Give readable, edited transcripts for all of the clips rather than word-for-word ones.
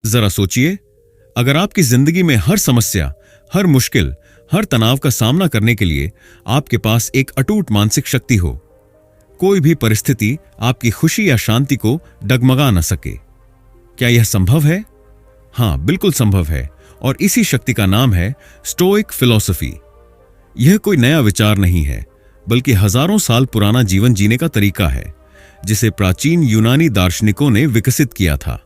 जरा सोचिए, अगर आपकी जिंदगी में हर समस्या, हर मुश्किल, हर तनाव का सामना करने के लिए आपके पास एक अटूट मानसिक शक्ति हो, कोई भी परिस्थिति आपकी खुशी या शांति को डगमगा न सके, क्या यह संभव है? हां, बिल्कुल संभव है। और इसी शक्ति का नाम है स्टोइक फिलॉसफी। यह कोई नया विचार नहीं है, बल्कि हजारों साल पुराना जीवन जीने का तरीका है, जिसे प्राचीन यूनानी दार्शनिकों ने विकसित किया था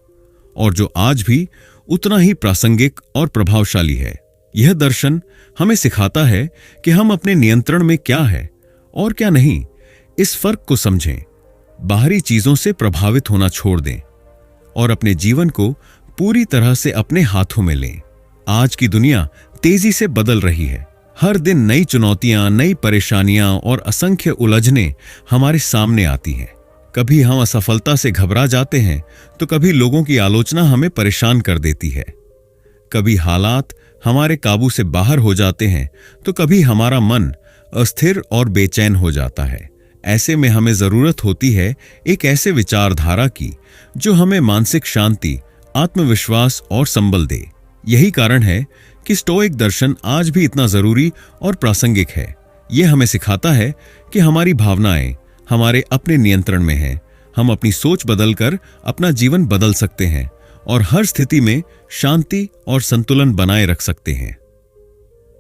और जो आज भी उतना ही प्रासंगिक और प्रभावशाली है। यह दर्शन हमें सिखाता है कि हम अपने नियंत्रण में क्या है और क्या नहीं, इस फर्क को समझें, बाहरी चीजों से प्रभावित होना छोड़ दें और अपने जीवन को पूरी तरह से अपने हाथों में लें। आज की दुनिया तेजी से बदल रही है। हर दिन नई चुनौतियां, नई परेशानियां और असंख्य उलझनें हमारे सामने आती हैं। कभी हम असफलता से घबरा जाते हैं, तो कभी लोगों की आलोचना हमें परेशान कर देती है। कभी हालात हमारे काबू से बाहर हो जाते हैं, तो कभी हमारा मन अस्थिर और बेचैन हो जाता है। ऐसे में हमें जरूरत होती है एक ऐसे विचारधारा की जो हमें मानसिक शांति, आत्मविश्वास और संबल दे। यही कारण है कि स्टोइक दर्शन आज भी इतना जरूरी और प्रासंगिक है। यह हमें सिखाता है कि हमारी भावनाएं हमारे अपने नियंत्रण में हैं। हम अपनी सोच बदलकर अपना जीवन बदल सकते हैं और हर स्थिति में शांति और संतुलन बनाए रख सकते हैं।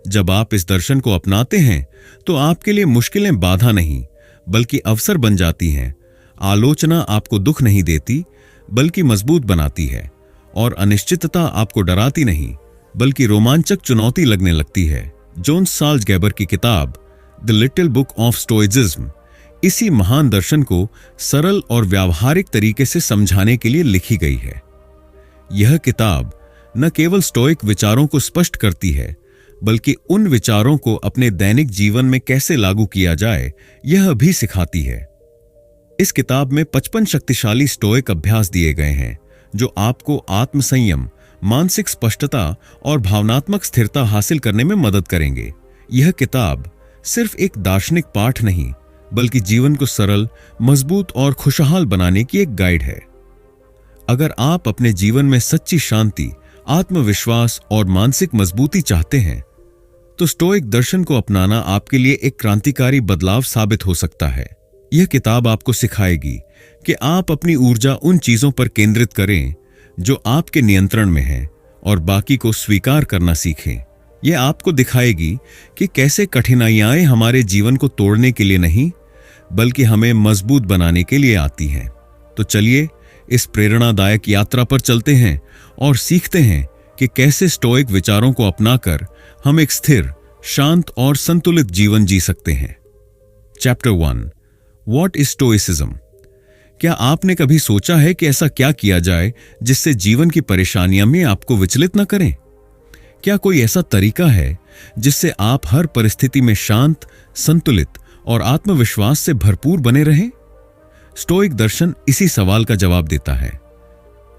जब आप इस दर्शन को अपनाते हैं, तो आपके लिए मुश्किलें बाधा नहीं, बल्कि अवसर बन जाती हैं। आलोचना आपको दुख नहीं देती, बल्कि मजबूत बनाती है और अनिश्चितता आपको डराती नहीं, बल्कि रोमांचक चुनौती लगने लगती है। जोन साल्ज़गेबर की किताब the little book of stoicism इसी महान दर्शन को सरल और व्यावहारिक तरीके से समझाने के लिए लिखी गई है। यह किताब न केवल स्टोइक विचारों को स्पष्ट करती है, बल्कि उन विचारों को अपने दैनिक जीवन में कैसे लागू किया जाए, यह भी सिखाती है। इस किताब में 55 शक्तिशाली स्टोइक अभ्यास दिए गए हैं, जो आपको आत्मसंयम, मानसिक स्पष्टता और भावनात्मक स्थिरता हासिल करने में मदद करेंगे। यह किताब सिर्फ एक दार्शनिक पाठ नहीं, बल्कि जीवन को सरल, मजबूत और खुशहाल बनाने की एक गाइड है। अगर आप अपने जीवन में सच्ची शांति, आत्मविश्वास और मानसिक मजबूती चाहते हैं, तो स्टोइक दर्शन को अपनाना आपके लिए एक क्रांतिकारी बदलाव साबित हो सकता है। यह किताब आपको सिखाएगी कि आप अपनी ऊर्जा उन चीजों पर केंद्रित करें जो आपके नियंत्रण में हैं और बाकी को स्वीकार करना सीखें। यह आपको दिखाएगी कि कैसे कठिनाइयां हमारे जीवन को तोड़ने के लिए नहीं, बल्कि हमें मजबूत बनाने के लिए आती हैं। तो चलिए इस प्रेरणादायक यात्रा पर चलते हैं और सीखते हैं कि कैसे स्टोइक विचारों को अपनाकर हम एक स्थिर, शांत और संतुलित जीवन जी सकते हैं। Chapter 1, what is stoicism? क्या आपने कभी सोचा है कि ऐसा क्या किया जाए जिससे जीवन की परेशानियां में आपको विचलित न करें? क्या कोई ऐसा तरीका है जिससे आप हर परिस्थिति में शांत, संतुलित और आत्मविश्वास से भरपूर बने रहें? स्टोइक दर्शन इसी सवाल का जवाब देता है।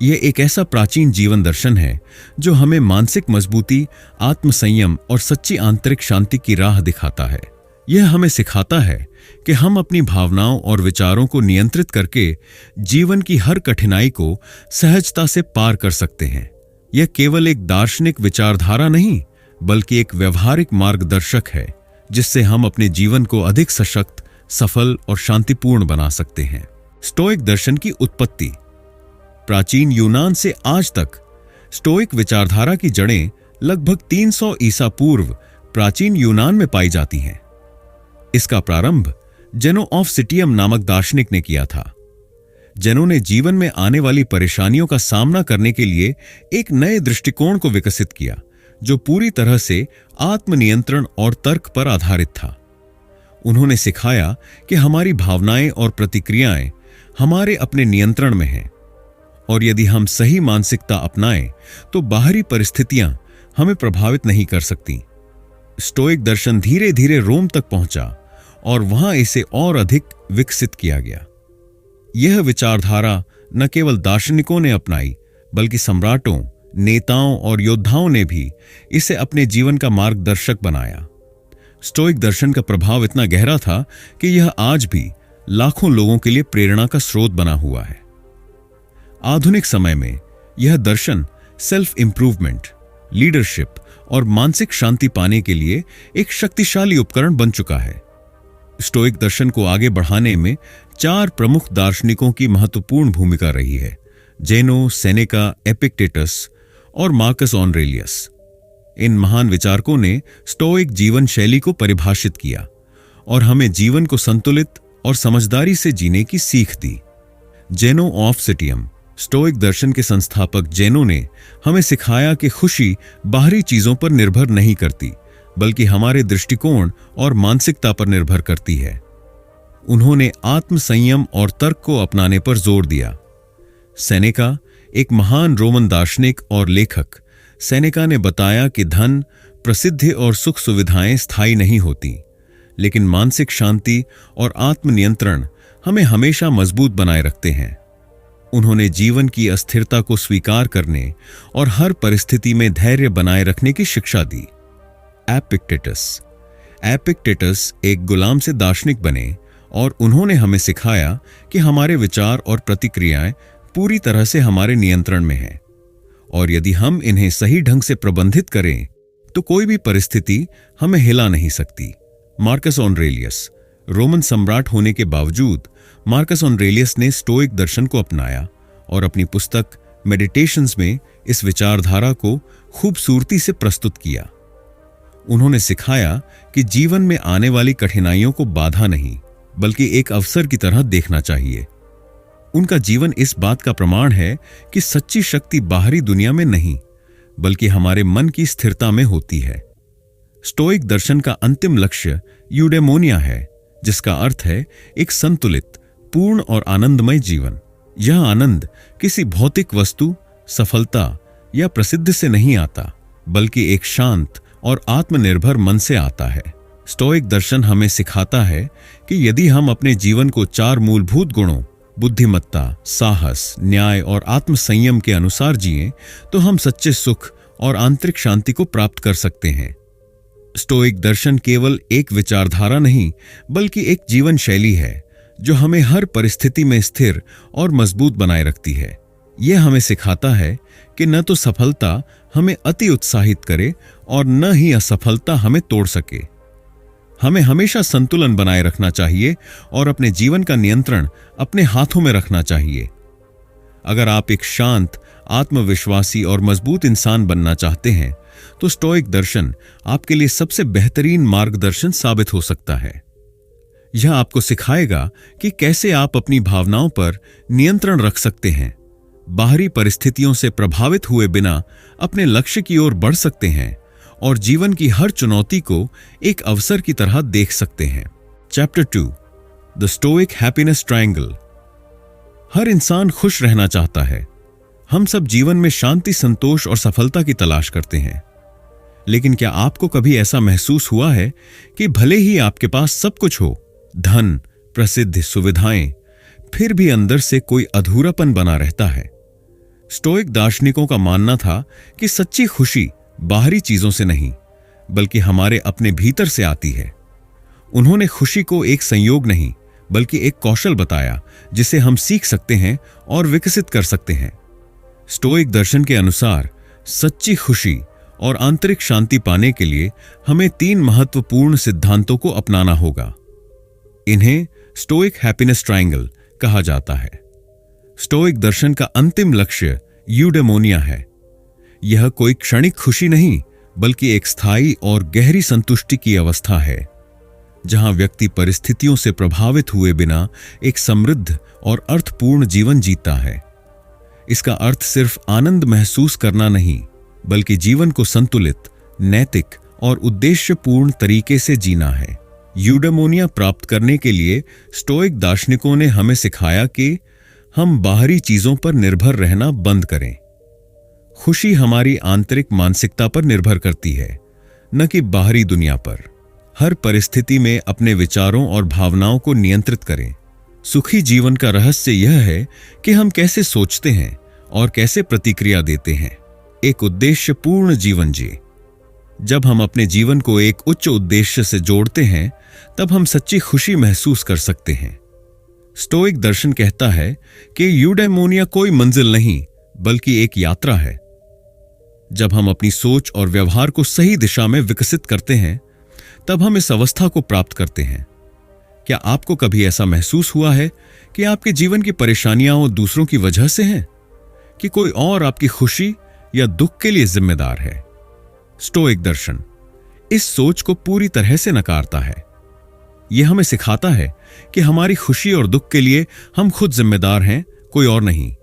यह एक ऐसा प्राचीन जीवन दर्शन है जो हमें मानसिक मजबूती, आत्मसंयम और सच्ची आंतरिक शांति की राह दिखाता है। यह हमें सिखाता है कि हम अपनी भावनाओं और विचारों को नियंत्रित करके जीवन की हर कठिनाई को सहजता से पार कर सकते हैं। यह केवल एक दार्शनिक विचारधारा नहीं, बल्कि एक व्यवहारिक मार्गदर्शक है, जिससे हम अपने जीवन को अधिक सशक्त, सफल और शांतिपूर्ण बना सकते हैं। स्टोइक दर्शन की उत्पत्ति। प्राचीन यूनान से आज तक स्टोइक विचारधारा की जड़ें लगभग 300 ईसा पूर्व प्राचीन यूनान में पाई जाती हैं। इसका प्रारंभ जेनो ऑफ सिटियम नामक दार्शनिक ने किया था। जेनो ने जीवन में आने वाली परेशानियों का सामना करने के लिए एक नए दृष्टिकोण को विकसित किया, जो पूरी तरह से आत्मनियंत्रण और तर्क पर आधारित था। उन्होंने सिखाया कि हमारी भावनाएं और प्रतिक्रियाएं हमारे अपने नियंत्रण में हैं, और यदि हम सही मानसिकता अपनाएं तो बाहरी परिस्थितियां हमें प्रभावित नहीं कर सकती। स्टोइक दर्शन धीरे धीरे रोम तक पहुंचा और वहां इसे और अधिक विकसित किया गया। यह विचारधारा न केवल दार्शनिकों ने अपनाई, बल्कि सम्राटों, नेताओं और योद्धाओं ने भी इसे अपने जीवन का मार्गदर्शक बनाया। स्टोइक दर्शन का प्रभाव इतना गहरा था कि यह आज भी लाखों लोगों के लिए प्रेरणा का स्रोत बना हुआ है। आधुनिक समय में यह दर्शन सेल्फ इंप्रूवमेंट, लीडरशिप और मानसिक शांति पाने के लिए एक शक्तिशाली उपकरण बन चुका है। स्टोइक दर्शन को आगे बढ़ाने में 4 प्रमुख दार्शनिकों की महत्वपूर्ण भूमिका रही है: जेनो, सेनेका, एपिक्टेटस और मार्कस ऑरेलियस। इन महान विचारकों ने स्टोइक जीवन शैली को परिभाषित किया और हमें जीवन को संतुलित और समझदारी से जीने की सीख दी। जेनो ऑफ सिटियम, स्टोइक दर्शन के संस्थापक जेनो ने हमें सिखाया कि खुशी बाहरी चीजों पर निर्भर नहीं करती, बल्कि हमारे दृष्टिकोण और मानसिकता पर निर्भर करती है। उन्होंने आत्म संयम और तर्क को अपनाने पर जोर दिया। सेनेका, एक महान रोमन दार्शनिक और लेखक, सेनेका ने बताया कि धन, प्रसिद्धि और सुख सुविधाएं स्थायी नहीं होती, लेकिन मानसिक शांति और आत्मनियंत्रण हमें हमेशा मजबूत बनाए रखते हैं। उन्होंने जीवन की अस्थिरता को स्वीकार करने और हर परिस्थिति में धैर्य बनाए रखने की शिक्षा दी। एपिक्टेटस एक गुलाम से दार्शनिक बने और उन्होंने हमें सिखाया कि हमारे विचार और प्रतिक्रियाएं पूरी तरह से हमारे नियंत्रण में हैं, और यदि हम इन्हें सही ढंग से प्रबंधित करें तो कोई भी परिस्थिति हमें हिला नहीं सकती। मार्कस ऑरेलियस, रोमन सम्राट होने के बावजूद मार्कस ऑरेलियस ने स्टोइक दर्शन को अपनाया और अपनी पुस्तक मेडिटेशंस में इस विचारधारा को खूबसूरती से प्रस्तुत किया। उन्होंने सिखाया कि जीवन में आने वाली कठिनाइयों को बाधा नहीं, बल्कि एक अवसर की तरह देखना चाहिए। उनका जीवन इस बात का प्रमाण है कि सच्ची शक्ति बाहरी दुनिया में नहीं, बल्कि हमारे मन की स्थिरता में होती है। स्टोइक दर्शन का अंतिम लक्ष्य यूडेमोनिया है, जिसका अर्थ है एक संतुलित, पूर्ण और आनंदमय जीवन। यह आनंद किसी भौतिक वस्तु, सफलता या प्रसिद्धि से नहीं आता, बल्कि एक शांत और आत्मनिर्भर मन से आता है। स्टोइक दर्शन हमें सिखाता है कि यदि हम अपने जीवन को 4 मूलभूत गुणों, बुद्धिमत्ता, साहस, न्याय और आत्मसंयम के अनुसार जिएं, तो हम सच्चे सुख और आंतरिक शांति को प्राप्त कर सकते हैं। स्टोइक दर्शन केवल एक विचारधारा नहीं, बल्कि एक जीवन शैली है जो हमें हर परिस्थिति में स्थिर और मजबूत बनाए रखती है। यह हमें सिखाता है कि न तो सफलता हमें अति उत्साहित करे और न ही असफलता हमें तोड़ सके। हमें हमेशा संतुलन बनाए रखना चाहिए और अपने जीवन का नियंत्रण अपने हाथों में रखना चाहिए। अगर आप एक शांत, आत्मविश्वासी और मजबूत इंसान बनना चाहते हैं, तो स्टोइक दर्शन आपके लिए सबसे बेहतरीन मार्गदर्शन साबित हो सकता है। यह आपको सिखाएगा कि कैसे आप अपनी भावनाओं पर नियंत्रण रख सकते हैं, बाहरी परिस्थितियों से प्रभावित हुए बिना अपने लक्ष्य की ओर बढ़ सकते हैं और जीवन की हर चुनौती को एक अवसर की तरह देख सकते हैं। Chapter 2, the stoic happiness triangle. हर इंसान खुश रहना चाहता है। हम सब जीवन में शांति, संतोष और सफलता की तलाश करते हैं। लेकिन क्या आपको कभी ऐसा महसूस हुआ है कि भले ही आपके पास सब कुछ हो, धन, प्रसिद्धि, सुविधाएं, फिर भी अंदर से कोई अधूरापन बना रहता है? स्टोइक दार्शनिकों का मानना था कि सच्ची खुशी बाहरी चीजों से नहीं, बल्कि हमारे अपने भीतर से आती है। उन्होंने खुशी को एक संयोग नहीं, बल्कि एक कौशल बताया जिसे हम सीख सकते हैं और विकसित कर सकते हैं। स्टोइक दर्शन के अनुसार सच्ची खुशी और आंतरिक शांति पाने के लिए हमें 3 महत्वपूर्ण सिद्धांतों को अपनाना होगा। इन्हें स्टोइक हैप्पीनेस ट्रायंगल कहा जाता है। स्टोइक दर्शन का अंतिम लक्ष्य यूडेमोनिया है। यह कोई क्षणिक खुशी नहीं, बल्कि एक स्थायी और गहरी संतुष्टि की अवस्था है, जहां व्यक्ति परिस्थितियों से प्रभावित हुए बिना एक समृद्ध और अर्थपूर्ण जीवन जीता है। इसका अर्थ सिर्फ आनंद महसूस करना नहीं, बल्कि जीवन को संतुलित, नैतिक और उद्देश्यपूर्ण तरीके से जीना है। यूडेमोनिया प्राप्त करने के लिए स्टोइक दार्शनिकों ने हमें सिखाया कि हम बाहरी चीजों पर निर्भर रहना बंद करें। खुशी हमारी आंतरिक मानसिकता पर निर्भर करती है, न कि बाहरी दुनिया पर। हर परिस्थिति में अपने विचारों और भावनाओं को नियंत्रित करें। सुखी जीवन का रहस्य यह है कि हम कैसे सोचते हैं और कैसे प्रतिक्रिया देते हैं। एक उद्देश्यपूर्ण जीवन जिए। जब हम अपने जीवन को एक उच्च उद्देश्य से जोड़ते हैं, तब हम सच्ची खुशी महसूस कर सकते हैं। स्टोइक दर्शन कहता है कि यूडेमोनिया कोई मंजिल नहीं, बल्कि एक यात्रा है। जब हम अपनी सोच और व्यवहार को सही दिशा में विकसित करते हैं, तब हम इस अवस्था को प्राप्त करते हैं। क्या आपको कभी ऐसा महसूस हुआ है कि आपके जीवन की परेशानियां दूसरों की वजह से हैं, कि कोई और आपकी खुशी या दुख के लिए जिम्मेदार है? स्टोइक दर्शन इस सोच को पूरी तरह से नकारता है। यह हमें सिखाता है कि हमारी खुशी और दुख के लिए हम खुद जिम्मेदार हैं, कोई और नहीं।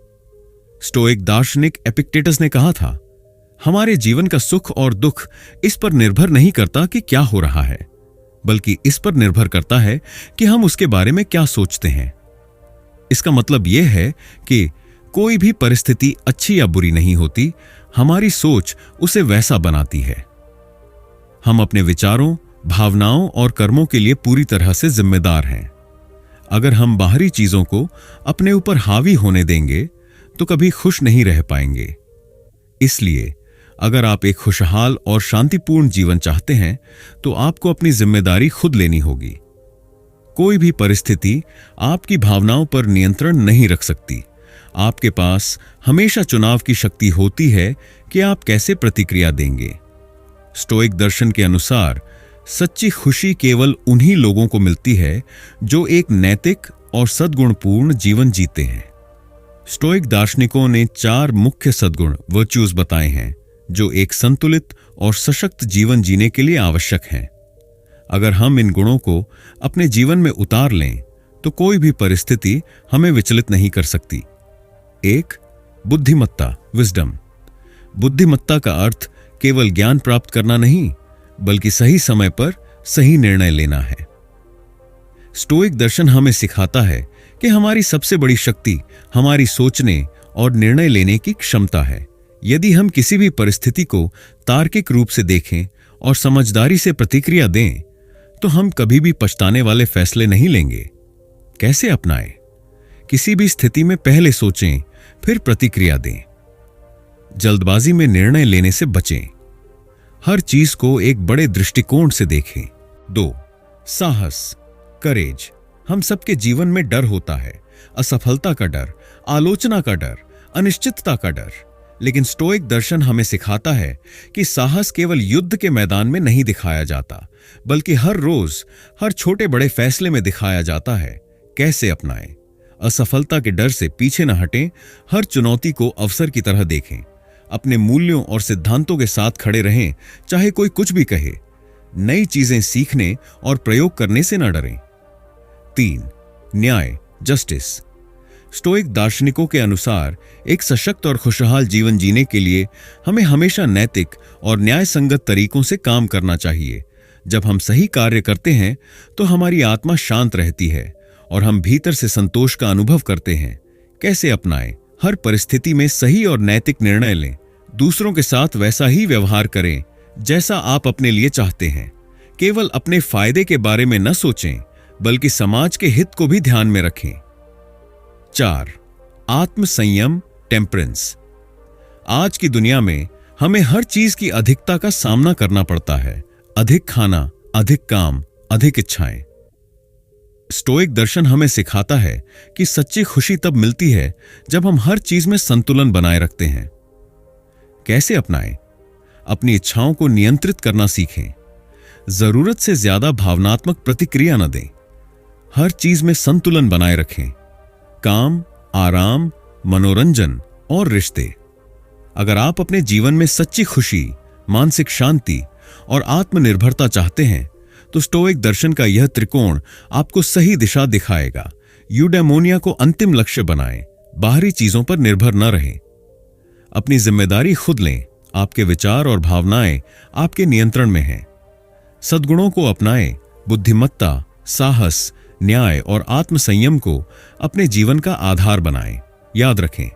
स्टोइक दार्शनिक एपिक्टेटस ने कहा था, हमारे जीवन का सुख और दुख इस पर निर्भर नहीं करता कि क्या हो रहा है, बल्कि इस पर निर्भर करता है कि हम उसके बारे में क्या सोचते हैं। इसका मतलब यह है कि कोई भी परिस्थिति अच्छी या बुरी नहीं होती, हमारी सोच उसे वैसा बनाती है। हम अपने विचारों, भावनाओं और कर्मों के लिए पूरी तरह से जिम्मेदार हैं। अगर हम बाहरी चीजों को अपने ऊपर हावी होने देंगे तो कभी खुश नहीं रह पाएंगे। इसलिए अगर आप एक खुशहाल और शांतिपूर्ण जीवन चाहते हैं तो आपको अपनी जिम्मेदारी खुद लेनी होगी। कोई भी परिस्थिति आपकी भावनाओं पर नियंत्रण नहीं रख सकती। आपके पास हमेशा चुनाव की शक्ति होती है कि आप कैसे प्रतिक्रिया देंगे। स्टोइक दर्शन के अनुसार सच्ची खुशी केवल उन्हीं लोगों को मिलती है जो एक नैतिक और सद्गुणपूर्ण जीवन जीते हैं। स्टोइक दार्शनिकों ने 4 मुख्य सद्गुण वर्च्यूज बताए हैं जो एक संतुलित और सशक्त जीवन जीने के लिए आवश्यक हैं। अगर हम इन गुणों को अपने जीवन में उतार लें तो कोई भी परिस्थिति हमें विचलित नहीं कर सकती। 1. बुद्धिमत्ता, विजडम। बुद्धिमत्ता का अर्थ केवल ज्ञान प्राप्त करना नहीं, बल्कि सही समय पर सही निर्णय लेना है। स्टोइक दर्शन हमें सिखाता है कि हमारी सबसे बड़ी शक्ति हमारी सोचने और निर्णय लेने की क्षमता है। यदि हम किसी भी परिस्थिति को तार्किक रूप से देखें और समझदारी से प्रतिक्रिया दें, तो हम कभी भी पछताने वाले फैसले नहीं लेंगे। कैसे अपनाएं? किसी भी स्थिति में पहले सोचें, फिर प्रतिक्रिया दें। जल्दबाजी में निर्णय लेने से बचें। हर चीज को एक बड़े दृष्टिकोण से देखें। 2. साहस, करेज। हम सबके जीवन में डर होता है, असफलता का डर, आलोचना का डर, अनिश्चितता का डर। लेकिन स्टोइक दर्शन हमें सिखाता है कि साहस केवल युद्ध के मैदान में नहीं दिखाया जाता, बल्कि हर रोज, हर छोटे बड़े फैसले में दिखाया जाता है। कैसे अपनाएं? असफलता के डर से पीछे न हटें, हर चुनौती को अवसर की तरह देखें। अपने मूल्यों और सिद्धांतों के साथ खड़े रहें, चाहे कोई कुछ भी कहे। नई चीजें सीखने और प्रयोग करने से न डरें। 3. न्याय, जस्टिस। स्टोइक दार्शनिकों के अनुसार एक सशक्त और खुशहाल जीवन जीने के लिए हमें हमेशा नैतिक और न्याय संगत तरीकों से काम करना चाहिए। जब हम सही कार्य करते हैं तो हमारी आत्मा शांत रहती है और हम भीतर से संतोष का अनुभव करते हैं। कैसे अपनाएं? हर परिस्थिति में सही और नैतिक निर्णय लें। दूसरों के साथ वैसा ही व्यवहार करें जैसा आप अपने लिए चाहते हैं। केवल अपने फायदे के बारे में न सोचें, बल्कि समाज के हित को भी ध्यान में रखें। 4. आत्म संयम, टेम्परेंस। आज की दुनिया में हमें हर चीज की अधिकता का सामना करना पड़ता है। अधिक खाना, अधिक काम, अधिक इच्छाएं। स्टोइक दर्शन हमें सिखाता है कि सच्ची खुशी तब मिलती है जब हम हर चीज में संतुलन बनाए रखते हैं। कैसे अपनाएं? अपनी इच्छाओं को नियंत्रित करना सीखें। जरूरत से ज्यादा भावनात्मक प्रतिक्रिया न दें। हर चीज में संतुलन बनाए रखें। काम, आराम, मनोरंजन और रिश्ते। अगर आप अपने जीवन में सच्ची खुशी, मानसिक शांति और आत्मनिर्भरता चाहते हैं तो स्टोइक दर्शन का यह त्रिकोण आपको सही दिशा दिखाएगा। यूडेमोनिया को अंतिम लक्ष्य बनाएं। बाहरी चीजों पर निर्भर न रहें। अपनी जिम्मेदारी खुद लें। आपके विचार और भावनाएं आपके नियंत्रण में हैं। सद्गुणों को अपनाएं। बुद्धिमत्ता, साहस, न्याय और आत्मसंयम को अपने जीवन का आधार बनाएं। याद रखें,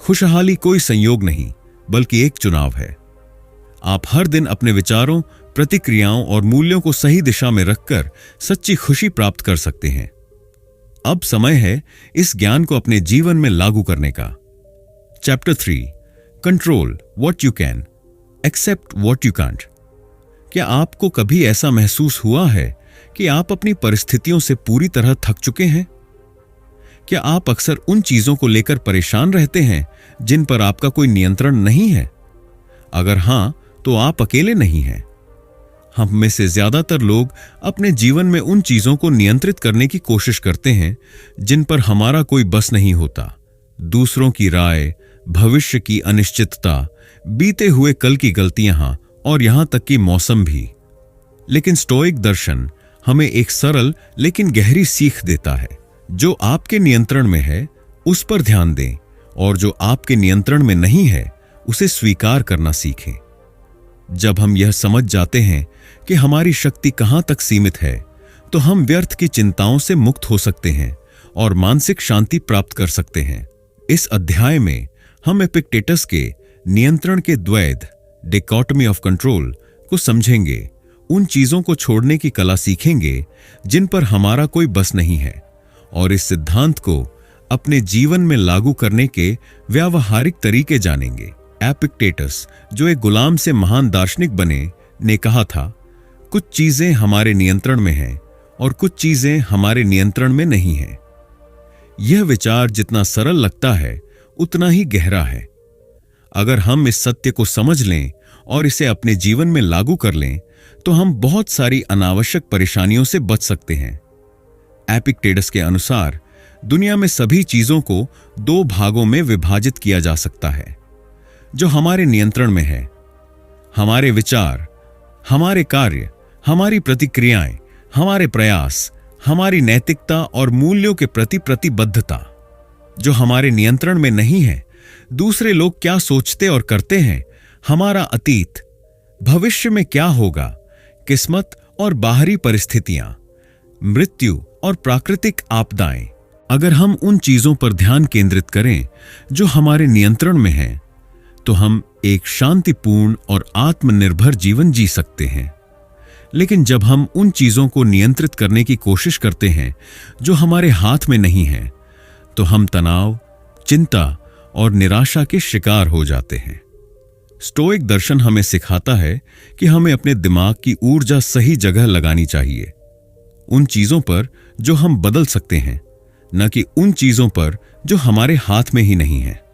खुशहाली कोई संयोग नहीं, बल्कि एक चुनाव है। आप हर दिन अपने विचारों, प्रतिक्रियाओं और मूल्यों को सही दिशा में रखकर सच्ची खुशी प्राप्त कर सकते हैं। अब समय है इस ज्ञान को अपने जीवन में लागू करने का। Chapter 3, control what you can, accept what you can't. क्या आपको कभी ऐसा महसूस हुआ है कि आप अपनी परिस्थितियों से पूरी तरह थक चुके हैं? क्या आप अक्सर उन चीजों को लेकर परेशान रहते हैं जिन पर आपका कोई नियंत्रण नहीं है? अगर हां, तो आप अकेले नहीं हैं। हम में से ज्यादातर लोग अपने जीवन में उन चीजों को नियंत्रित करने की कोशिश करते हैं जिन पर हमारा कोई बस नहीं होता। दूसरों की राय, भविष्य की अनिश्चितता, बीते हुए कल की गलतियां और यहां तक कि मौसम भी। लेकिन स्टोइक दर्शन हमें एक सरल लेकिन गहरी सीख देता है। जो आपके नियंत्रण में है उस पर ध्यान दें, और जो आपके नियंत्रण में नहीं है उसे स्वीकार करना सीखें। जब हम यह समझ जाते हैं कि हमारी शक्ति कहां तक सीमित है, तो हम व्यर्थ की चिंताओं से मुक्त हो सकते हैं और मानसिक शांति प्राप्त कर सकते हैं। इस अध्याय में हम एपिक्टेटस के नियंत्रण के द्वैध, डिकॉटमी ऑफ कंट्रोल, को समझेंगे। उन चीजों को छोड़ने की कला सीखेंगे जिन पर हमारा कोई बस नहीं है, और इस सिद्धांत को अपने जीवन में लागू करने के व्यावहारिक तरीके जानेंगे। एपिक्टेटस, जो एक गुलाम से महान दार्शनिक बने, ने कहा था, कुछ चीजें हमारे नियंत्रण में हैं और कुछ चीजें हमारे नियंत्रण में नहीं हैं। यह विचार जितना सरल लगता है उतना ही गहरा है। अगर हम इस सत्य को समझ लें और इसे अपने जीवन में लागू कर लें, तो हम बहुत सारी अनावश्यक परेशानियों से बच सकते हैं। एपिक्टेटस के अनुसार दुनिया में सभी चीजों को दो भागों में विभाजित किया जा सकता है। जो हमारे नियंत्रण में है, हमारे विचार, हमारे कार्य, हमारी प्रतिक्रियाएं, हमारे प्रयास, हमारी नैतिकता और मूल्यों के प्रति प्रतिबद्धता। जो हमारे नियंत्रण में नहीं है, दूसरे लोग क्या सोचते और करते हैं, हमारा अतीत, भविष्य में क्या होगा, किस्मत और बाहरी परिस्थितियां, मृत्यु और प्राकृतिक आपदाएं। अगर हम उन चीजों पर ध्यान केंद्रित करें जो हमारे नियंत्रण में हैं, तो हम एक शांतिपूर्ण और आत्मनिर्भर जीवन जी सकते हैं। लेकिन जब हम उन चीजों को नियंत्रित करने की कोशिश करते हैं जो हमारे हाथ में नहीं हैं, तो हम तनाव, चिंता और निराशा के शिकार हो जाते हैं। स्टोइक दर्शन हमें सिखाता है कि हमें अपने दिमाग की ऊर्जा सही जगह लगानी चाहिए, उन चीजों पर जो हम बदल सकते हैं, न कि उन चीजों पर जो हमारे हाथ में ही नहीं है।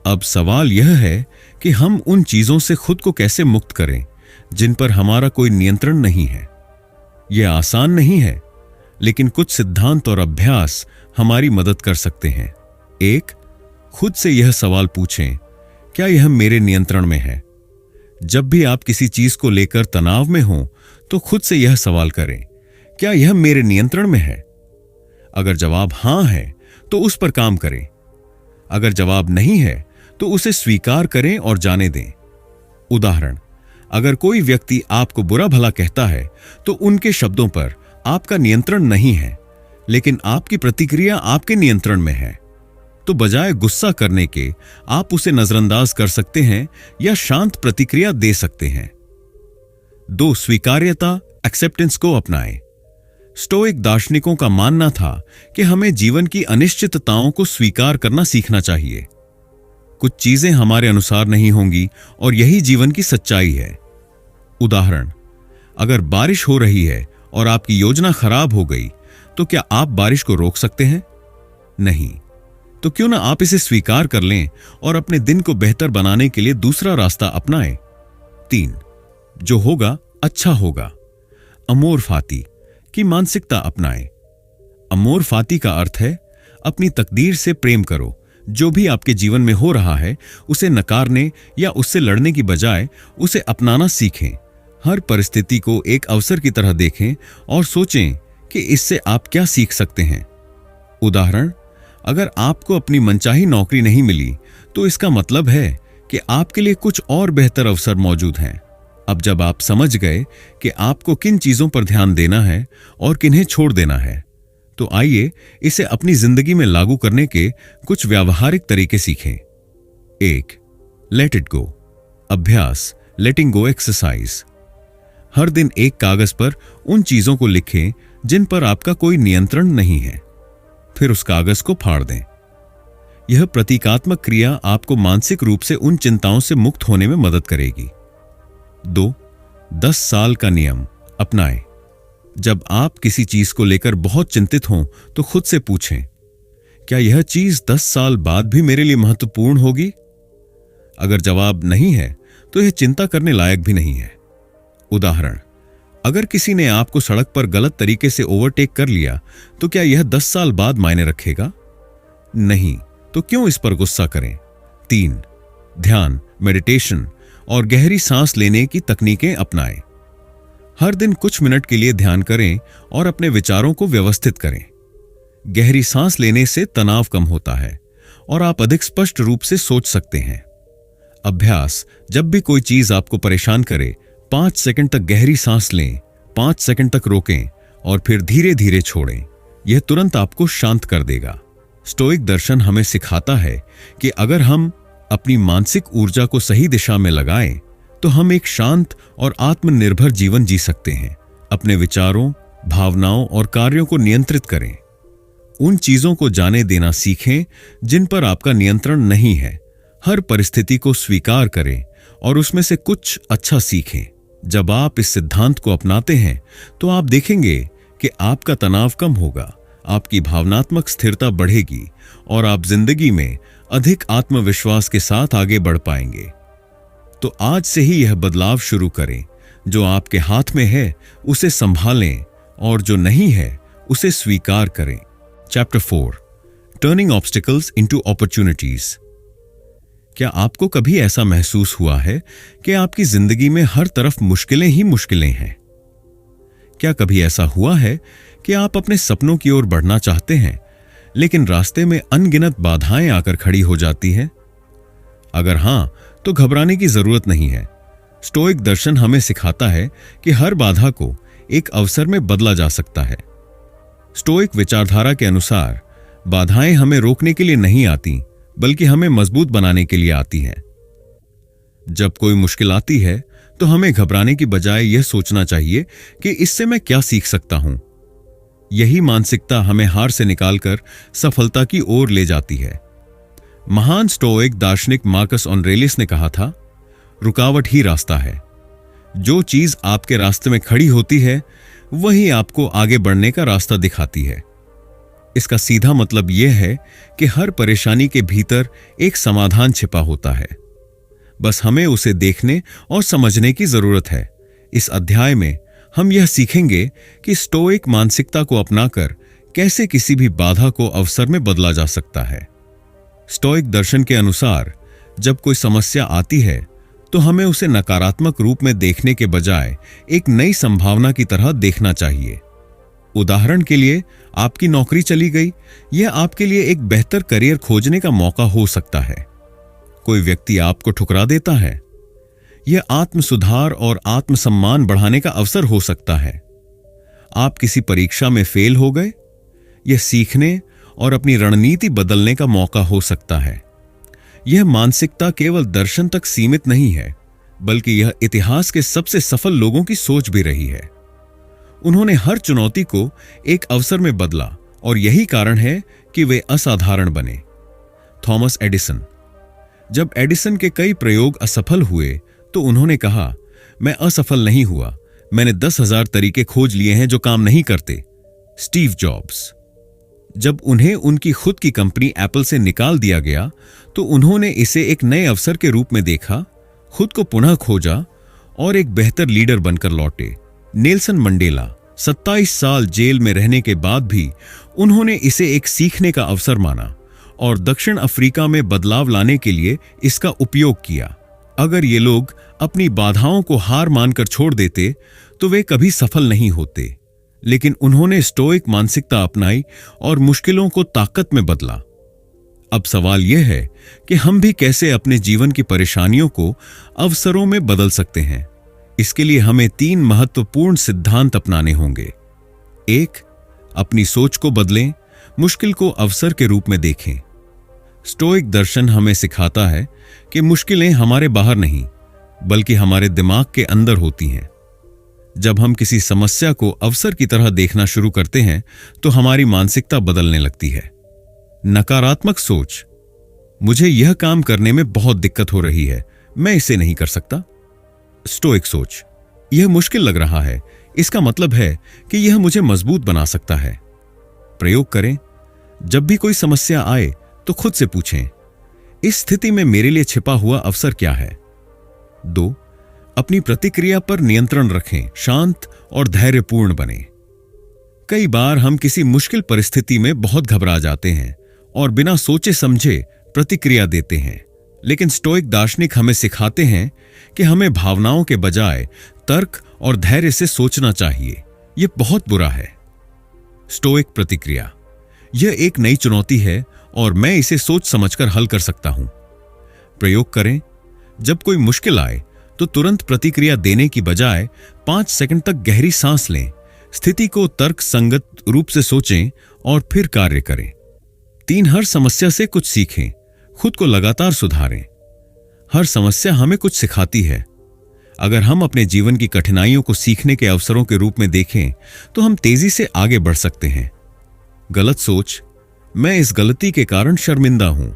अब सवाल यह है कि हम उन चीजों से खुद को कैसे मुक्त करें जिन पर हमारा कोई नियंत्रण नहीं है। यह आसान नहीं है, लेकिन कुछ सिद्धांत और अभ्यास हमारी मदद कर सकते हैं। एक, खुद से यह सवाल पूछें, क्या यह मेरे नियंत्रण में है? जब भी आप किसी चीज को लेकर तनाव में हो, तो खुद से यह सवाल करें, क्या यह मेरे नियंत्रण में है? अगर जवाब हां है, तो उस पर काम करें। अगर जवाब नहीं है, तो उसे स्वीकार करें और जाने दें। उदाहरण, अगर कोई व्यक्ति आपको बुरा भला कहता है, तो उनके शब्दों पर आपका नियंत्रण नहीं है, लेकिन आपकी प्रतिक्रिया आपके नियंत्रण में है। तो बजाय गुस्सा करने के, आप उसे नजरअंदाज कर सकते हैं या शांत प्रतिक्रिया दे सकते हैं। 2, स्वीकार्यता, एक्सेप्टेंस को अपनाएं। स्टोइक दार्शनिकों का मानना था कि हमें जीवन की अनिश्चितताओं को स्वीकार करना सीखना चाहिए। कुछ चीजें हमारे अनुसार नहीं होंगी और यही जीवन की सच्चाई है। उदाहरण, अगर बारिश हो रही है और आपकी योजना खराब हो गई, तो क्या आप बारिश को रोक सकते हैं? नहीं। तो क्यों ना आप इसे स्वीकार कर लें और अपने दिन को बेहतर बनाने के लिए दूसरा रास्ता अपनाएं। 3, जो होगा अच्छा होगा। अमोर फाती की मानसिकता अपनाएं। अमोर फाती का अर्थ है, अपनी तकदीर से प्रेम करो। जो भी आपके जीवन में हो रहा है, उसे नकारने या उससे लड़ने की बजाय उसे अपनाना सीखें। हर परिस्थिति को एक अवसर की तरह देखें और सोचें कि इससे आप क्या सीख सकते हैं। उदाहरण, अगर आपको अपनी मनचाही नौकरी नहीं मिली, तो इसका मतलब है कि आपके लिए कुछ और बेहतर अवसर मौजूद हैं। अब जब आप समझ गए कि आपको किन चीजों पर ध्यान देना है और किन्हें छोड़ देना है, तो आइए इसे अपनी जिंदगी में लागू करने के कुछ व्यावहारिक तरीके सीखें। 1, लेट इट गो। अभ्यास, लेटिंग गो एक्सरसाइज। हर दिन एक कागज पर उन चीजों को लिखें जिन पर आपका कोई नियंत्रण नहीं है, फिर उस कागज को फाड़ दें। यह प्रतीकात्मक क्रिया आपको मानसिक रूप से उन चिंताओं से मुक्त होने में मदद करेगी। 2, 10 साल का नियम अपनाएं। जब आप किसी चीज को लेकर बहुत चिंतित हों, तो खुद से पूछें, क्या यह चीज 10 साल बाद भी मेरे लिए महत्वपूर्ण होगी? अगर जवाब नहीं है, तो यह चिंता करने लायक भी नहीं है। उदाहरण, अगर किसी ने आपको सड़क पर गलत तरीके से ओवरटेक कर लिया तो क्या यह 10 साल बाद मायने रखेगा? नहीं, तो क्यों इस पर गुस्सा करें? 3. ध्यान, मेडिटेशन और गहरी सांस लेने की तकनीकें अपनाएं। हर दिन कुछ मिनट के लिए ध्यान करें और अपने विचारों को व्यवस्थित करें। गहरी सांस लेने से तनाव कम होता है और आप अधिक स्पष्ट रूप से सोच सकते हैं। अभ्यास, जब भी कोई चीज आपको परेशान करे, 5 सेकंड तक गहरी सांस लें, 5 सेकंड तक रोकें और फिर धीरे धीरे छोड़ें। यह तुरंत आपको शांत कर देगा। स्टोइक दर्शन हमें सिखाता है कि अगर हम अपनी मानसिक ऊर्जा को सही दिशा में लगाएं, तो हम एक शांत और आत्मनिर्भर जीवन जी सकते हैं। अपने विचारों, भावनाओं और कार्यों को नियंत्रित करें। उन चीजों को जाने देना सीखें जिन पर आपका नियंत्रण नहीं है। हर परिस्थिति को स्वीकार करें और उसमें से कुछ अच्छा सीखें। जब आप इस सिद्धांत को अपनाते हैं तो आप देखेंगे कि आपका तनाव कम होगा, आपकी भावनात्मक स्थिरता बढ़ेगी और आप जिंदगी में अधिक आत्मविश्वास के साथ आगे बढ़ पाएंगे। तो आज से ही यह बदलाव शुरू करें। जो आपके हाथ में है उसे संभालें और जो नहीं है उसे स्वीकार करें। Chapter 4, turning obstacles into opportunities. क्या आपको कभी ऐसा महसूस हुआ है कि आपकी जिंदगी में हर तरफ मुश्किलें ही मुश्किलें हैं? क्या कभी ऐसा हुआ है कि आप अपने सपनों की ओर बढ़ना चाहते हैं, लेकिन रास्ते में अनगिनत बाधाएं आकर खड़ी हो जाती हैं? अगर हां, तो घबराने की जरूरत नहीं है। स्टोइक दर्शन हमें सिखाता है कि हर बाधा को एक अवसर में बदला जा सकता है। स्टोइक विचारधारा के अनुसार बाधाएं हमें रोकने के लिए नहीं आती, बल्कि हमें मजबूत बनाने के लिए आती हैं। जब कोई मुश्किल आती है तो हमें घबराने की बजाय यह सोचना चाहिए कि इससे मैं क्या सीख सकता हूं। यही मानसिकता हमें हार से निकालकर सफलता की ओर ले जाती है। महान स्टोइक दार्शनिक मार्कस ऑरेलियस ने कहा था, रुकावट ही रास्ता है। जो चीज आपके रास्ते में खड़ी होती है वही आपको आगे बढ़ने का रास्ता दिखाती है। इसका सीधा मतलब यह है कि हर परेशानी के भीतर एक समाधान छिपा होता है, बस हमें उसे देखने और समझने की जरूरत है। इस अध्याय में हम यह सीखेंगे कि स्टोइक मानसिकता को अपनाकर कैसे किसी भी बाधा को अवसर में बदला जा सकता है। स्टोइक दर्शन के अनुसार जब कोई समस्या आती है तो हमें उसे नकारात्मक रूप में देखने के बजाय एक नई संभावना की तरह देखना चाहिए। उदाहरण के लिए, आपकी नौकरी चली गई, यह आपके लिए एक बेहतर करियर खोजने का मौका हो सकता है। कोई व्यक्ति आपको ठुकरा देता है, यह आत्म सुधार और आत्मसम्मान बढ़ाने का अवसर हो सकता है। आप किसी परीक्षा में फेल हो गए, यह सीखने और अपनी रणनीति बदलने का मौका हो सकता है। यह मानसिकता केवल दर्शन तक सीमित नहीं है, बल्कि यह इतिहास के सबसे सफल लोगों की सोच भी रही है। उन्होंने हर चुनौती को एक अवसर में बदला और यही कारण है कि वे असाधारण बने। Thomas Edison. जब एडिसन के कई प्रयोग असफल हुए तो उन्होंने कहा, मैं असफल नहीं हुआ, मैंने 10,000 तरीके खोज लिए हैं जो काम नहीं करते। Steve jobs. जब उन्हें उनकी खुद की कंपनी एप्पल से निकाल दिया गया तो उन्होंने इसे एक नए अवसर के रूप में देखा, खुद को पुनः खोजा और एक बेहतर लीडर बनकर लौटे। Nelson Mandela. 27 साल जेल में रहने के बाद भी उन्होंने इसे एक सीखने का अवसर माना और दक्षिण अफ्रीका में बदलाव लाने के लिए इसका उपयोग किया। अगर ये लोग अपनी बाधाओं को हार मानकर छोड़ देते तो वे कभी सफल नहीं होते, लेकिन उन्होंने स्टोइक मानसिकता अपनाई और मुश्किलों को ताकत में बदला। अब सवाल यह है कि हम भी कैसे अपने जीवन की परेशानियों को अवसरों में बदल सकते हैं। इसके लिए हमें 3 महत्वपूर्ण सिद्धांत अपनाने होंगे। 1. अपनी सोच को बदलें, मुश्किल को अवसर के रूप में देखें। स्टोइक दर्शन हमें सिखाता है कि मुश्किलें हमारे बाहर नहीं, बल्कि हमारे दिमाग के अंदर होती हैं। जब हम किसी समस्या को अवसर की तरह देखना शुरू करते हैं तो हमारी मानसिकता बदलने लगती है। नकारात्मक सोच, मुझे यह काम करने में बहुत दिक्कत हो रही है, मैं इसे नहीं कर सकता। स्टोइक सोच, यह मुश्किल लग रहा है, इसका मतलब है कि यह मुझे मजबूत बना सकता है। प्रयोग करें। जब भी कोई समस्या आए तो खुद से पूछें, इस स्थिति में मेरे लिए छिपा हुआ अवसर क्या है? 2. अपनी प्रतिक्रिया पर नियंत्रण रखें, शांत और धैर्यपूर्ण बने। कई बार हम किसी मुश्किल परिस्थिति में बहुत घबरा जाते हैं और बिना सोचे समझे प्रतिक्रिया देते हैं, लेकिन स्टोइक दार्शनिक हमें सिखाते हैं कि हमें भावनाओं के बजाय तर्क और धैर्य से सोचना चाहिए। यह बहुत बुरा है। स्टोइक प्रतिक्रिया, यह एक नई चुनौती है और मैं इसे सोच समझकर हल कर सकता हूं। प्रयोग करें। जब कोई मुश्किल आए तो तुरंत प्रतिक्रिया देने की बजाय 5 सेकंड तक गहरी सांस लें, स्थिति को तर्क संगत रूप से सोचें और फिर कार्य करें। 3. हर समस्या से कुछ सीखें, खुद को लगातार सुधारें। हर समस्या हमें कुछ सिखाती है। अगर हम अपने जीवन की कठिनाइयों को सीखने के अवसरों के रूप में देखें तो हम तेजी से आगे बढ़ सकते हैं। गलत सोच, मैं इस गलती के कारण शर्मिंदा हूं।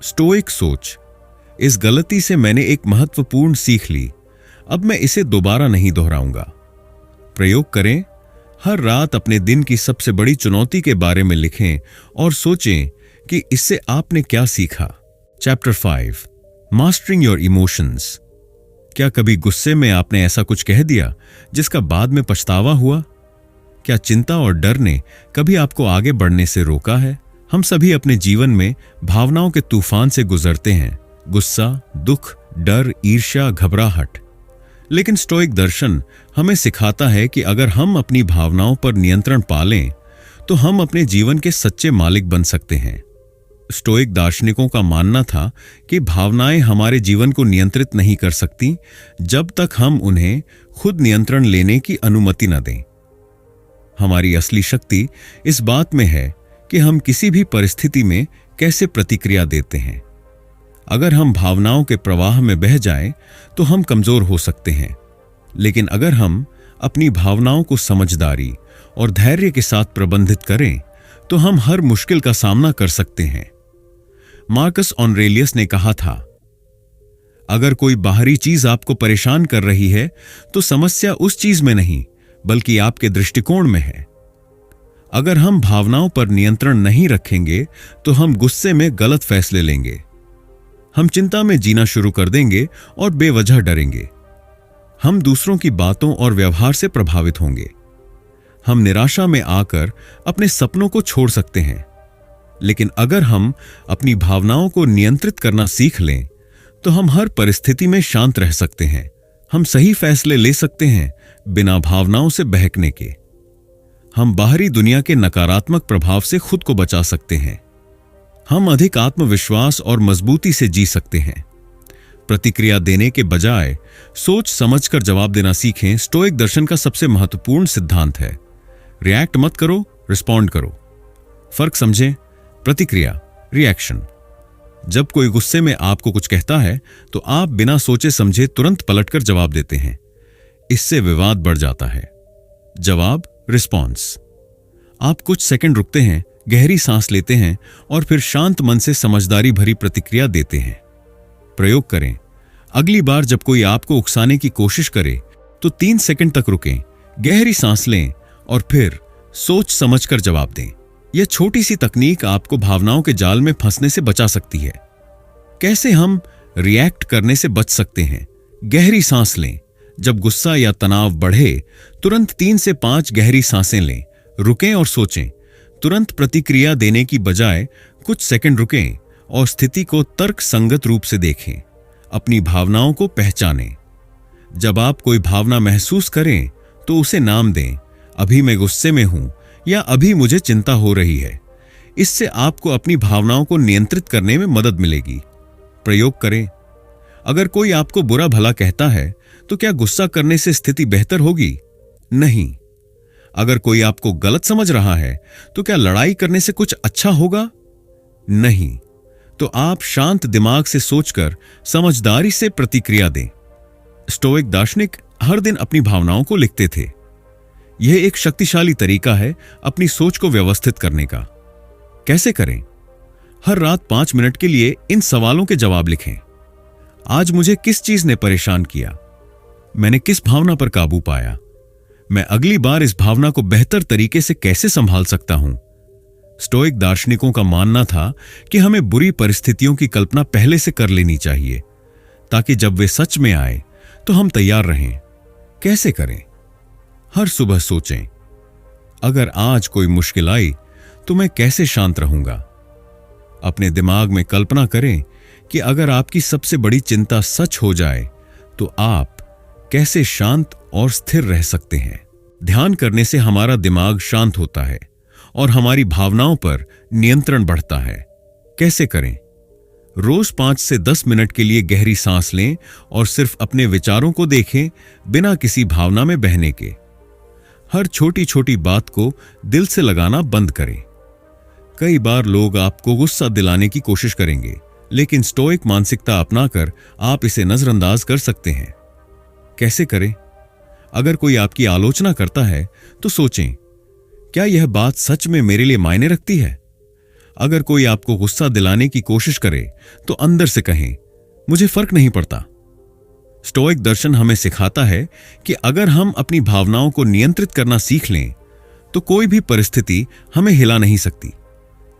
स्टोइक सोच, इस गलती से मैंने एक महत्वपूर्ण सीख ली, अब मैं इसे दोबारा नहीं दोहराऊंगा। प्रयोग करें। हर रात अपने दिन की सबसे बड़ी चुनौती के बारे में लिखें और सोचें कि इससे आपने क्या सीखा। Chapter 5, mastering your emotions. क्या कभी गुस्से में आपने ऐसा कुछ कह दिया जिसका बाद में पछतावा हुआ? क्या चिंता और डर ने कभी आपको आगे बढ़ने से रोका है? हम सभी अपने जीवन में भावनाओं के तूफान से गुजरते हैं, गुस्सा, दुख, डर, ईर्ष्या, घबराहट। लेकिन स्टोइक दर्शन हमें सिखाता है कि अगर हम अपनी भावनाओं पर नियंत्रण पा लें तो हम अपने जीवन के सच्चे मालिक बन सकते हैं। स्टोइक दार्शनिकों का मानना था कि भावनाएं हमारे जीवन को नियंत्रित नहीं कर सकती जब तक हम उन्हें खुद नियंत्रण लेने की अनुमति न दें। हमारी असली शक्ति इस बात में है कि हम किसी भी परिस्थिति में कैसे प्रतिक्रिया देते हैं। अगर हम भावनाओं के प्रवाह में बह जाएं तो हम कमजोर हो सकते हैं, लेकिन अगर हम अपनी भावनाओं को समझदारी और धैर्य के साथ प्रबंधित करें तो हम हर मुश्किल का सामना कर सकते हैं। मार्कस ऑरेलियस ने कहा था, अगर कोई बाहरी चीज आपको परेशान कर रही है तो समस्या उस चीज में नहीं बल्कि आपके दृष्टिकोण में है। अगर हम भावनाओं पर नियंत्रण नहीं रखेंगे तो हम गुस्से में गलत फैसले लेंगे, हम चिंता में जीना शुरू कर देंगे और बेवजह डरेंगे। हम दूसरों की बातों और व्यवहार से प्रभावित होंगे। हम निराशा में आकर अपने सपनों को छोड़ सकते हैं। लेकिन अगर हम अपनी भावनाओं को नियंत्रित करना सीख लें तो हम हर परिस्थिति में शांत रह सकते हैं। हम सही फैसले ले सकते हैं बिना भावनाओं से बहकने के। हम बाहरी दुनिया के नकारात्मक प्रभाव से खुद को बचा सकते हैं। हम अधिक आत्मविश्वास और मजबूती से जी सकते हैं। प्रतिक्रिया देने के बजाय सोच समझकर जवाब देना सीखें, स्टोइक दर्शन का सबसे महत्वपूर्ण सिद्धांत है। रिएक्ट मत करो, रिस्पॉन्ड करो। फर्क समझें। प्रतिक्रिया, रिएक्शन। जब कोई गुस्से में आपको कुछ कहता है तो आप बिना सोचे समझे तुरंत पलटकर जवाब देते हैं। इससे विवाद बढ़ जाता है। जवाब, रिस्पॉन्स। आप कुछ सेकंड रुकते हैं, गहरी सांस लेते हैं और फिर शांत मन से समझदारी भरी प्रतिक्रिया देते हैं। प्रयोग करें। अगली बार जब कोई आपको उकसाने की कोशिश करे तो 3 सेकंड तक रुकें, गहरी सांस लें और फिर सोच समझकर जवाब दें। यह छोटी सी तकनीक आपको भावनाओं के जाल में फंसने से बचा सकती है। कैसे हम रिएक्ट करने से बच सकते हैं? गहरी सांस लें। जब गुस्सा या तनाव बढ़े तुरंत 3 से 5 गहरी सांसें लें, रुकें और सोचें। तुरंत प्रतिक्रिया देने की बजाय कुछ सेकंड रुकें और स्थिति को तर्क संगत रूप से देखें। अपनी भावनाओं को पहचानें। जब आप कोई भावना महसूस करें तो उसे नाम दें। अभी मैं गुस्से में हूं या अभी मुझे चिंता हो रही है। इससे आपको अपनी भावनाओं को नियंत्रित करने में मदद मिलेगी। प्रयोग करें। अगर कोई आपको बुरा भला कहता है तो क्या गुस्सा करने से स्थिति बेहतर होगी? नहीं। अगर कोई आपको गलत समझ रहा है तो क्या लड़ाई करने से कुछ अच्छा होगा? नहीं। तो आप शांत दिमाग से सोचकर समझदारी से प्रतिक्रिया दें। स्टोइक दार्शनिक हर दिन अपनी भावनाओं को लिखते थे। यह एक शक्तिशाली तरीका है अपनी सोच को व्यवस्थित करने का। कैसे करें? हर रात 5 मिनट के लिए इन सवालों के जवाब लिखें। आज मुझे किस चीज ने परेशान किया? मैंने किस भावना पर काबू पाया? मैं अगली बार इस भावना को बेहतर तरीके से कैसे संभाल सकता हूं? स्टोइक दार्शनिकों का मानना था कि हमें बुरी परिस्थितियों की कल्पना पहले से कर लेनी चाहिए ताकि जब वे सच में आए तो हम तैयार रहें। कैसे करें? हर सुबह सोचें, अगर आज कोई मुश्किल आई तो मैं कैसे शांत रहूंगा। अपने दिमाग में कल्पना करें कि अगर आपकी सबसे बड़ी चिंता सच हो जाए तो आप कैसे शांत और स्थिर रह सकते हैं। ध्यान करने से हमारा दिमाग शांत होता है और हमारी भावनाओं पर नियंत्रण बढ़ता है। कैसे करें? रोज 5 से 10 मिनट के लिए गहरी सांस लें और सिर्फ अपने विचारों को देखें, बिना किसी भावना में बहने के। हर छोटी छोटी बात को दिल से लगाना बंद करें। कई बार लोग आपको गुस्सा दिलाने की कोशिश करेंगे, लेकिन स्टोइक मानसिकता अपनाकर आप इसे नजरअंदाज कर सकते हैं। कैसे करें? अगर कोई आपकी आलोचना करता है तो सोचें, क्या यह बात सच में मेरे लिए मायने रखती है? अगर कोई आपको गुस्सा दिलाने की कोशिश करे तो अंदर से कहें, मुझे फर्क नहीं पड़ता। स्टोइक दर्शन हमें सिखाता है कि अगर हम अपनी भावनाओं को नियंत्रित करना सीख लें तो कोई भी परिस्थिति हमें हिला नहीं सकती।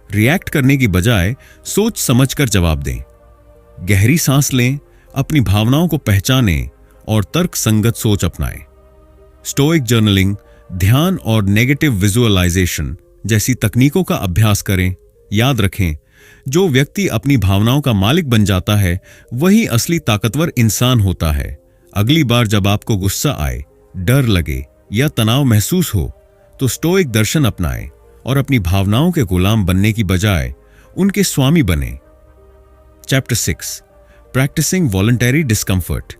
रिएक्ट करने की बजाय सोच समझकर जवाब दें। गहरी सांस लें, अपनी भावनाओं को पहचानें और तर्क संगत सोच अपनाएं। स्टोइक जर्नलिंग, ध्यान और नेगेटिव विजुअलाइजेशन जैसी तकनीकों का अभ्यास करें। याद रखें, जो व्यक्ति अपनी भावनाओं का मालिक बन जाता है वही असली ताकतवर इंसान होता है। अगली बार जब आपको गुस्सा आए, डर लगे या तनाव महसूस हो तो स्टोइक दर्शन अपनाएं और अपनी भावनाओं के गुलाम बनने की बजाय उनके स्वामी बने। Chapter 6, practicing voluntary discomfort.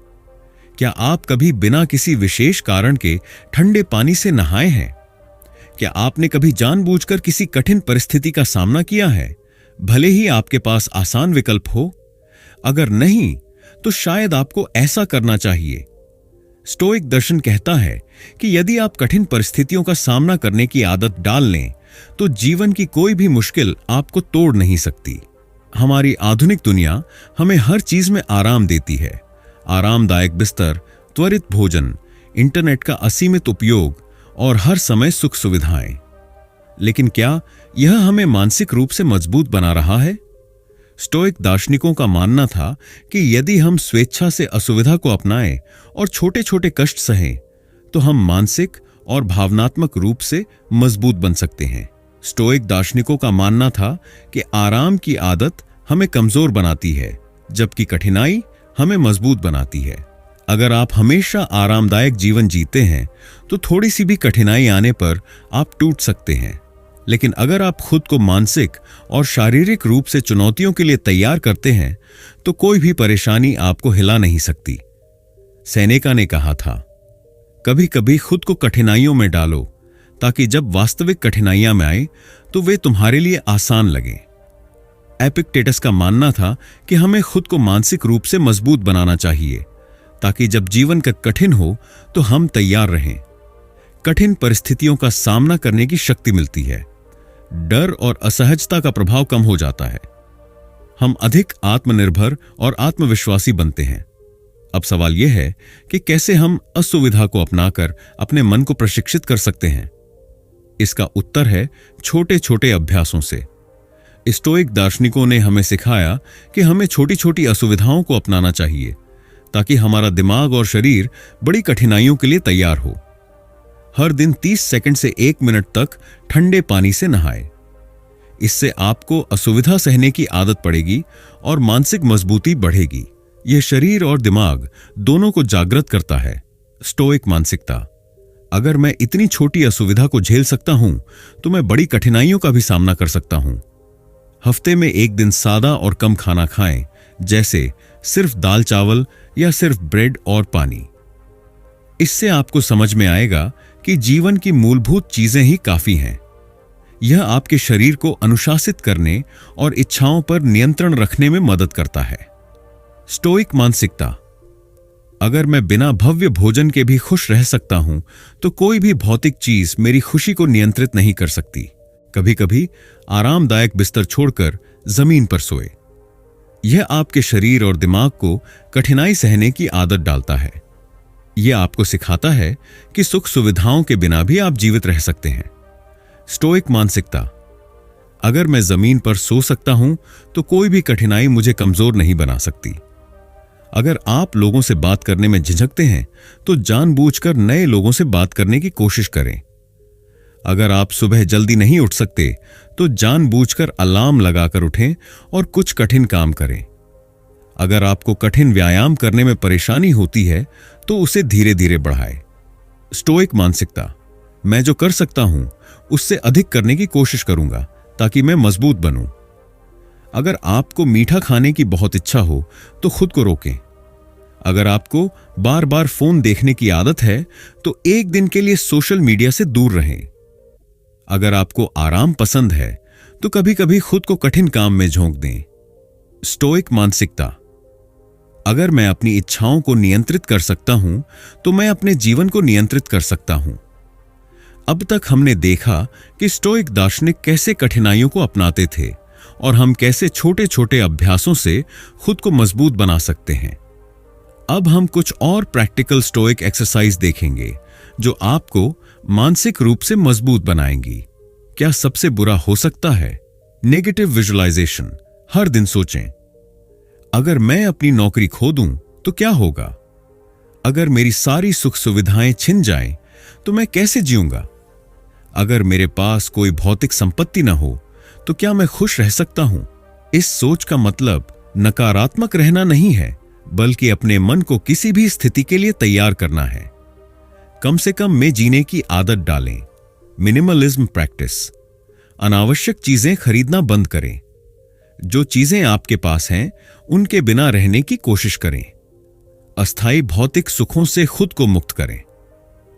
क्या आप कभी बिना किसी विशेष कारण के ठंडे पानी से नहाए हैं? क्या आपने कभी जानबूझकर किसी कठिन परिस्थिति का सामना किया है, भले ही आपके पास आसान विकल्प हो? अगर नहीं, तो शायद आपको ऐसा करना चाहिए। स्टोइक दर्शन कहता है कि यदि आप कठिन परिस्थितियों का सामना करने की आदत डाल लें तो जीवन की कोई भी मुश्किल आपको तोड़ नहीं सकती। हमारी आधुनिक दुनिया हमें हर चीज में आराम देती है। आरामदायक बिस्तर, त्वरित भोजन, इंटरनेट का असीमित उपयोग और हर समय सुख सुविधाएं। लेकिन क्या यह हमें मानसिक रूप से मजबूत बना रहा है? स्टोइक दार्शनिकों का मानना था कि यदि हम स्वेच्छा से असुविधा को अपनाएं और छोटे छोटे कष्ट सहें तो हम मानसिक और भावनात्मक रूप से मजबूत बन सकते हैं। स्टोइक दार्शनिकों का मानना था कि आराम की आदत हमें कमजोर बनाती है, जबकि कठिनाई हमें मजबूत बनाती है। अगर आप हमेशा आरामदायक जीवन जीते हैं तो थोड़ी सी भी कठिनाई आने पर आप टूट सकते हैं। लेकिन अगर आप खुद को मानसिक और शारीरिक रूप से चुनौतियों के लिए तैयार करते हैं तो कोई भी परेशानी आपको हिला नहीं सकती। सेनेका ने कहा था, कभी कभी खुद को कठिनाइयों में डालो ताकि जब वास्तविक कठिनाइयां में आए तो वे तुम्हारे लिए आसान लगे। एपिक्टेटस का मानना था कि हमें खुद को मानसिक रूप से मजबूत बनाना चाहिए ताकि जब जीवन का कठिन हो तो हम तैयार रहें। कठिन परिस्थितियों का सामना करने की शक्ति मिलती है। डर और असहजता का प्रभाव कम हो जाता है। हम अधिक आत्मनिर्भर और आत्मविश्वासी बनते हैं। अब सवाल यह है कि कैसे हम असुविधा को अपनाकर अपने मन को प्रशिक्षित कर सकते हैं। इसका उत्तर है छोटे छोटे अभ्यासों से। स्टोइक दार्शनिकों ने हमें सिखाया कि हमें छोटी छोटी असुविधाओं को अपनाना चाहिए ताकि हमारा दिमाग और शरीर बड़ी कठिनाइयों के लिए तैयार हो। हर दिन 30 सेकंड से 1 मिनट तक ठंडे पानी से नहाएं। इससे आपको असुविधा सहने की आदत पड़ेगी और मानसिक मजबूती बढ़ेगी। यह शरीर और दिमाग दोनों को जागृत करता है। स्टोइक मानसिकता, अगर मैं इतनी छोटी असुविधा को झेल सकता हूं तो मैं बड़ी कठिनाइयों का भी सामना कर सकता हूं। हफ्ते में 1 दिन सादा और कम खाना खाएं, जैसे सिर्फ दाल चावल या सिर्फ ब्रेड और पानी। इससे आपको समझ में आएगा कि जीवन की मूलभूत चीजें ही काफी हैं। यह आपके शरीर को अनुशासित करने और इच्छाओं पर नियंत्रण रखने में मदद करता है। स्टोइक मानसिकता, अगर मैं बिना भव्य भोजन के भी खुश रह सकता हूं तो कोई भी भौतिक चीज मेरी खुशी को नियंत्रित नहीं कर सकती। कभी कभी आरामदायक बिस्तर छोड़कर जमीन पर सोए। यह आपके शरीर और दिमाग को कठिनाई सहने की आदत डालता है। यह आपको सिखाता है कि सुख सुविधाओं के बिना भी आप जीवित रह सकते हैं। स्टोइक मानसिकता, अगर मैं जमीन पर सो सकता हूं तो कोई भी कठिनाई मुझे कमजोर नहीं बना सकती। अगर आप लोगों से बात करने में झिझकते हैं तो जानबूझकर नए लोगों से बात करने की कोशिश करें। अगर आप सुबह जल्दी नहीं उठ सकते तो जानबूझकर अलार्म लगाकर उठें और कुछ कठिन काम करें। अगर आपको कठिन व्यायाम करने में परेशानी होती है तो उसे धीरे धीरे बढ़ाएं। स्टोइक मानसिकता, मैं जो कर सकता हूं उससे अधिक करने की कोशिश करूंगा ताकि मैं मजबूत बनूं। अगर आपको मीठा खाने की बहुत इच्छा हो तो खुद को रोकें। अगर आपको बार बार फोन देखने की आदत है तो एक दिन के लिए सोशल मीडिया से दूर रहें। अगर आपको आराम पसंद है तो कभी कभी खुद को कठिन काम में झोंक दें। स्टोइक मानसिकता, अगर मैं अपनी इच्छाओं को नियंत्रित कर सकता हूं तो मैं अपने जीवन को नियंत्रित कर सकता हूं। अब तक हमने देखा कि स्टोइक दार्शनिक कैसे कठिनाइयों को अपनाते थे और हम कैसे छोटे छोटे अभ्यासों से खुद को मजबूत बना सकते हैं। अब हम कुछ और प्रैक्टिकल स्टोइक एक्सरसाइज देखेंगे जो आपको मानसिक रूप से मजबूत बनाएंगी। क्या सबसे बुरा हो सकता है? Negative visualisation. हर दिन सोचें, अगर मैं अपनी नौकरी खो दूं तो क्या होगा? अगर मेरी सारी सुख सुविधाएं छिन जाएं तो मैं कैसे जीऊंगा? अगर मेरे पास कोई भौतिक संपत्ति न हो तो क्या मैं खुश रह सकता हूं? इस सोच का मतलब नकारात्मक रहना नहीं है, बल्कि अपने मन को किसी भी स्थिति के लिए तैयार करना है। कम से कम में जीने की आदत डालें। Minimalism practice. अनावश्यक चीजें खरीदना बंद करें। जो चीजें आपके पास हैं उनके बिना रहने की कोशिश करें। अस्थायी भौतिक सुखों से खुद को मुक्त करें।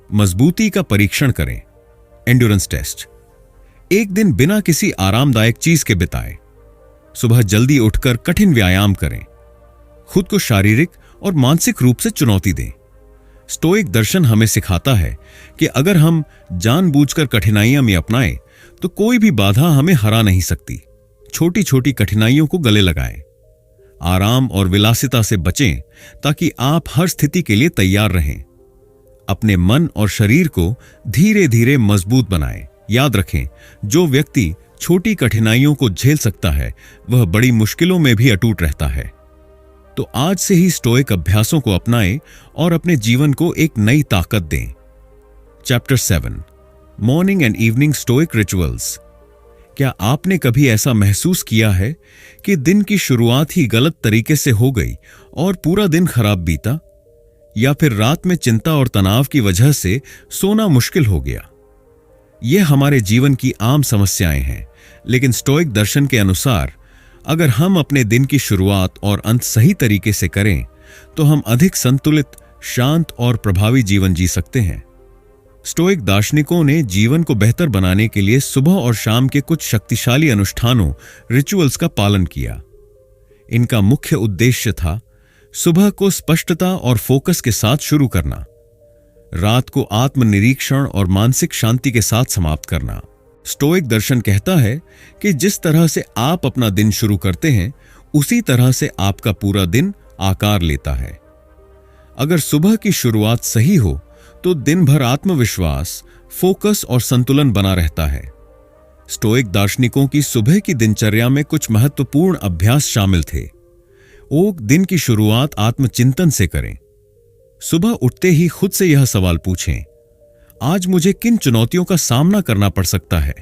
मजबूती का परीक्षण करें। Endurance test. एक दिन बिना किसी आरामदायक चीज के बिताएं। सुबह जल्दी उठकर कठिन व्यायाम करें। खुद को शारीरिक और मानसिक रूप से चुनौती दें। स्टोइक दर्शन हमें सिखाता है कि अगर हम जानबूझकर कठिनाइयां में अपनाएं तो कोई भी बाधा हमें हरा नहीं सकती। छोटी छोटी कठिनाइयों को गले लगाएं। आराम और विलासिता से बचें ताकि आप हर स्थिति के लिए तैयार रहें। अपने मन और शरीर को धीरे धीरे मजबूत बनाएं। याद रखें, जो व्यक्ति छोटी कठिनाइयों को झेल सकता है वह बड़ी मुश्किलों में भी अटूट रहता है। तो आज से ही स्टोइक अभ्यासों को अपनाएं और अपने जीवन को एक नई ताकत दें। Chapter 7, morning and evening stoic rituals. क्या आपने कभी ऐसा महसूस किया है कि दिन की शुरुआत ही गलत तरीके से हो गई और पूरा दिन खराब बीता? या फिर रात में चिंता और तनाव की वजह से सोना मुश्किल हो गया? ये हमारे जीवन की आम समस्याएं हैं, लेकिन स्टोइक दर्शन के अनुसार अगर हम अपने दिन की शुरुआत और अंत सही तरीके से करें तो हम अधिक संतुलित, शांत और प्रभावी जीवन जी सकते हैं। स्टोइक दार्शनिकों ने जीवन को बेहतर बनाने के लिए सुबह और शाम के कुछ शक्तिशाली अनुष्ठानों, रिचुअल्स का पालन किया। इनका मुख्य उद्देश्य था सुबह को स्पष्टता और फोकस के साथ शुरू करना, रात को आत्मनिरीक्षण और मानसिक शांति के साथ समाप्त करना। स्टोइक दर्शन कहता है कि जिस तरह से आप अपना दिन शुरू करते हैं उसी तरह से आपका पूरा दिन आकार लेता है। अगर सुबह की शुरुआत सही हो तो दिन भर आत्मविश्वास, फोकस और संतुलन बना रहता है। स्टोइक दार्शनिकों की सुबह की दिनचर्या में कुछ महत्वपूर्ण अभ्यास शामिल थे। दिन की शुरुआत आत्मचिंतन से करें। सुबह उठते ही खुद से यह सवाल पूछें, आज मुझे किन चुनौतियों का सामना करना पड़ सकता है?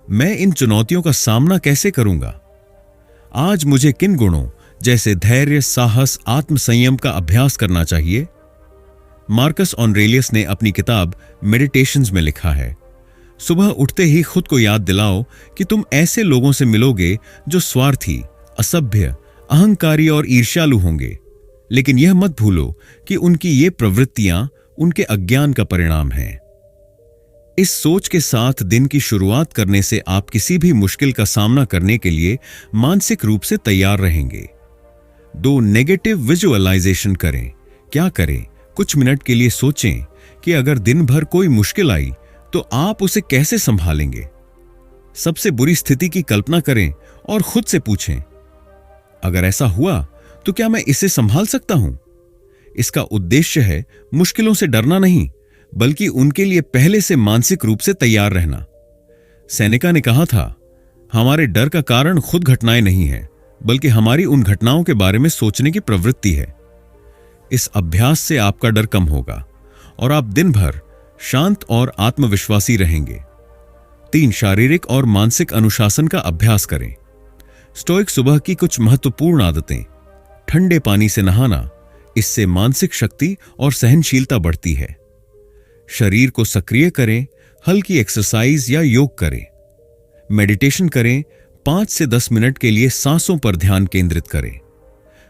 मैं इन चुनौतियों का सामना कैसे करूंगा? आज मुझे किन गुणों जैसे धैर्य, साहस, आत्मसंयम का अभ्यास करना चाहिए? मार्कस ऑरेलियस ने अपनी किताब मेडिटेशंस में लिखा है, सुबह उठते ही खुद को याद दिलाओ कि तुम ऐसे लोगों से मिलोगे जो स्वार्थी, असभ्य, अहंकारी और ईर्ष्यालु होंगे, लेकिन यह मत भूलो कि उनकी ये प्रवृत्तियां उनके अज्ञान का परिणाम है। इस सोच के साथ दिन की शुरुआत करने से आप किसी भी मुश्किल का सामना करने के लिए मानसिक रूप से तैयार रहेंगे। 2 नेगेटिव विजुअलाइजेशन करें। क्या करें? कुछ मिनट के लिए सोचें कि अगर दिन भर कोई मुश्किल आई तो आप उसे कैसे संभालेंगे। सबसे बुरी स्थिति की कल्पना करें और खुद से पूछें, अगर ऐसा हुआ तो क्या मैं इसे संभाल सकता हूं? इसका उद्देश्य है मुश्किलों से डरना नहीं, बल्कि उनके लिए पहले से मानसिक रूप से तैयार रहना। सेनेका ने कहा था, हमारे डर का कारण खुद घटनाएं नहीं है, बल्कि हमारी उन घटनाओं के बारे में सोचने की प्रवृत्ति है। इस अभ्यास से आपका डर कम होगा और आप दिन भर शांत और आत्मविश्वासी रहेंगे। 3. शारीरिक और मानसिक अनुशासन का अभ्यास करें। स्टोइक सुबह की कुछ महत्वपूर्ण आदतें। ठंडे पानी से नहाना, इससे मानसिक शक्ति और सहनशीलता बढ़ती है। शरीर को सक्रिय करें, हल्की एक्सरसाइज या योग करें। मेडिटेशन करें, 5 से 10 मिनट के लिए सांसों पर ध्यान केंद्रित करें।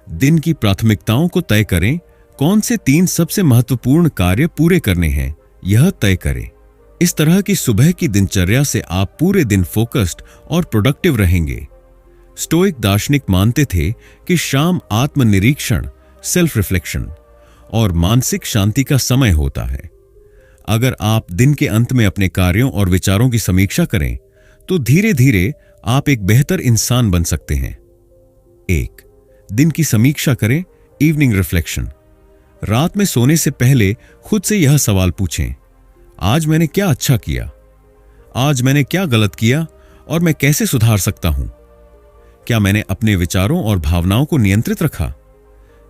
दिन की प्राथमिकताओं को तय करें, कौन से 3 सबसे महत्वपूर्ण कार्य पूरे करने हैं, यह तय करें। इस तरह की सुबह की दिनचर्या से आप पूरे दिन फोकस्ड और प्रोडक्टिव रहेंगे। स्टोइक दार्शनिक मानते थे कि शाम आत्मनिरीक्षण, सेल्फ रिफ्लेक्शन और मानसिक शांति का समय होता है। अगर आप दिन के अंत में अपने कार्यों और विचारों की समीक्षा करें तो धीरे धीरे आप एक बेहतर इंसान बन सकते हैं। 1. दिन की समीक्षा करें, इवनिंग रिफ्लेक्शन। रात में सोने से पहले खुद से यह सवाल पूछें, आज मैंने क्या अच्छा किया, आज मैंने क्या गलत किया और मैं कैसे सुधार सकता हूं। क्या मैंने अपने विचारों और भावनाओं को नियंत्रित रखा?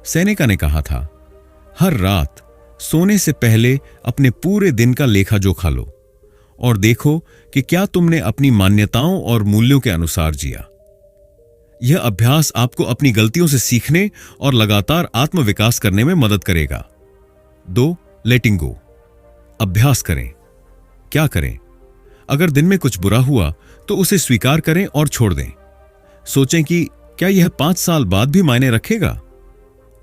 सेनेका ने कहा था, हर रात सोने से पहले अपने पूरे दिन का लेखा जोखा लो और देखो कि क्या तुमने अपनी मान्यताओं और मूल्यों के अनुसार जिया। यह अभ्यास आपको अपनी गलतियों से सीखने और लगातार आत्मविकास करने में मदद करेगा। 2. लेटिंग गो। अभ्यास करें। क्या करें? अगर दिन में कुछ बुरा हुआ तो उसे स्वीकार करें और छोड़ दें। सोचें कि क्या यह 5 साल बाद भी मायने रखेगा?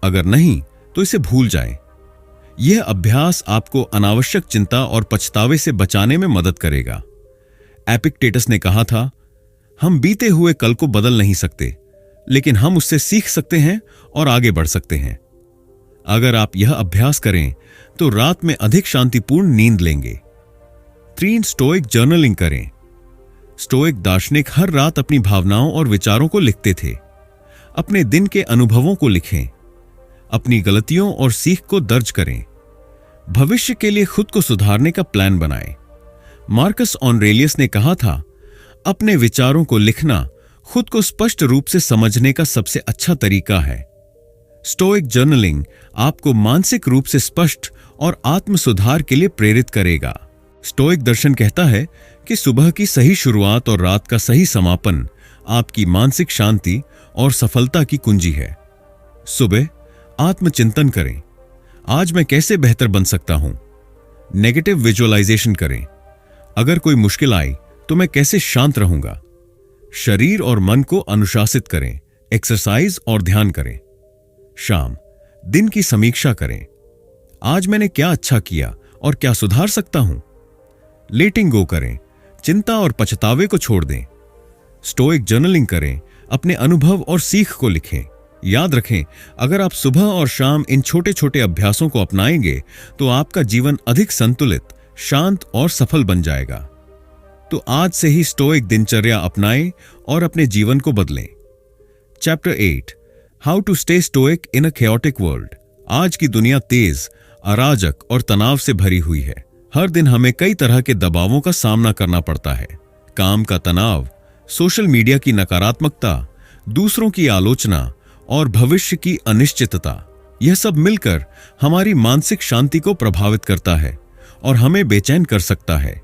अगर नहीं तो इसे भूल जाएं। यह अभ्यास आपको अनावश्यक चिंता और पछतावे से बचाने में मदद करेगा। एपिक्टेटस ने कहा था, हम बीते हुए कल को बदल नहीं सकते, लेकिन हम उससे सीख सकते हैं और आगे बढ़ सकते हैं। अगर आप यह अभ्यास करें तो रात में अधिक शांतिपूर्ण नींद लेंगे। 3. स्टोइक जर्नलिंग करें। स्टोइक दार्शनिक हर रात अपनी भावनाओं और विचारों को लिखते थे। अपने दिन के अनुभवों को लिखें, अपनी गलतियों और सीख को दर्ज करें। भविष्य के लिए खुद को सुधारने का प्लान बनाएं। मार्कस ऑरेलियस ने कहा था, अपने विचारों को लिखना खुद को स्पष्ट रूप से समझने का सबसे अच्छा तरीका है। स्टोइक जर्नलिंग आपको मानसिक रूप से स्पष्ट और आत्म सुधार के लिए प्रेरित करेगा। स्टोइक दर्शन कहता है कि सुबह की सही शुरुआत और रात का सही समापन आपकी मानसिक शांति और सफलता की कुंजी है। सुबह आत्मचिंतन करें, आज मैं कैसे बेहतर बन सकता हूं। नेगेटिव विजुअलाइजेशन करें, अगर कोई मुश्किल आई तो मैं कैसे शांत रहूंगा। शरीर और मन को अनुशासित करें, एक्सरसाइज और ध्यान करें। शाम दिन की समीक्षा करें, आज मैंने क्या अच्छा किया और क्या सुधार सकता हूं। लेटिंग गो करें, चिंता और पछतावे को छोड़ दें। स्टोइक जर्नलिंग करें, अपने अनुभव और सीख को लिखें। याद रखें, अगर आप सुबह और शाम इन छोटे छोटे अभ्यासों को अपनाएंगे तो आपका जीवन अधिक संतुलित, शांत और सफल बन जाएगा। तो आज से ही स्टोइक दिनचर्या अपनाएं और अपने जीवन को बदलें। Chapter 8, how to stay stoic in a chaotic world. आज की दुनिया तेज, अराजक और तनाव से भरी हुई है। हर दिन हमें कई तरह के दबावों का सामना करना पड़ता है। काम का तनाव, सोशल मीडिया की नकारात्मकता, दूसरों की आलोचना और भविष्य की अनिश्चितता, यह सब मिलकर हमारी मानसिक शांति को प्रभावित करता है और हमें बेचैन कर सकता है।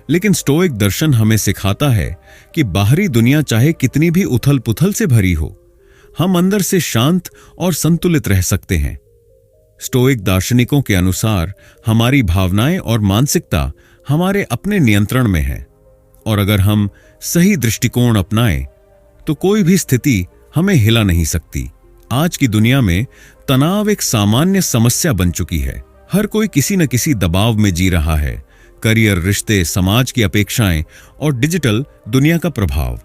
लेकिन स्टोइक दर्शन हमें सिखाता है कि बाहरी दुनिया चाहे कितनी भी उथल पुथल से भरी हो, हम अंदर से शांत और संतुलित रह सकते हैं। स्टोइक दार्शनिकों के अनुसार हमारी भावनाएं और मानसिकता हमारे अपने नियंत्रण में है और अगर हम सही दृष्टिकोण अपनाएं तो कोई भी स्थिति हमें हिला नहीं सकती। आज की दुनिया में तनाव एक सामान्य समस्या बन चुकी है। हर कोई किसी न किसी दबाव में जी रहा है। करियर, रिश्ते, समाज की अपेक्षाएं और डिजिटल दुनिया का प्रभाव।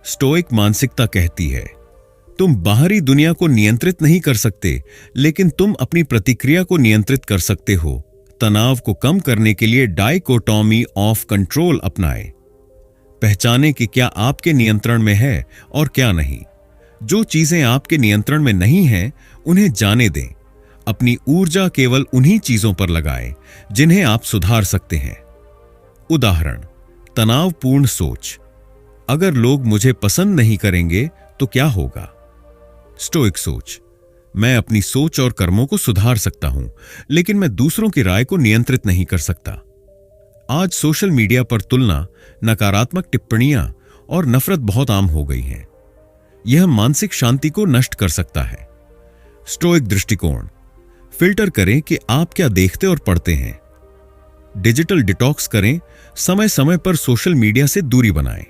स्टोइक मानसिकता कहती है, तुम बाहरी दुनिया को नियंत्रित नहीं कर सकते, लेकिन तुम अपनी प्रतिक्रिया को नियंत्रित कर सकते हो। तनाव को कम करने के लिए डाइकोटॉमी ऑफ कंट्रोल अपनाएं। पहचानें कि क्या आपके नियंत्रण में है और क्या नहीं। जो चीजें आपके नियंत्रण में नहीं हैं, उन्हें जाने दें। अपनी ऊर्जा केवल उन्हीं चीजों पर लगाएं जिन्हें आप सुधार सकते हैं। उदाहरण, तनावपूर्ण सोच, अगर लोग मुझे पसंद नहीं करेंगे तो क्या होगा। स्टोइक सोच, मैं अपनी सोच और कर्मों को सुधार सकता हूं, लेकिन मैं दूसरों की राय को नियंत्रित नहीं कर सकता। आज सोशल मीडिया पर तुलना, नकारात्मक टिप्पणियां और नफरत बहुत आम हो गई हैं। यह मानसिक शांति को नष्ट कर सकता है। स्टोइक दृष्टिकोण: फिल्टर करें कि आप क्या देखते और पढ़ते हैं। डिजिटल डिटॉक्स करें, समय समय पर सोशल मीडिया से दूरी बनाएं।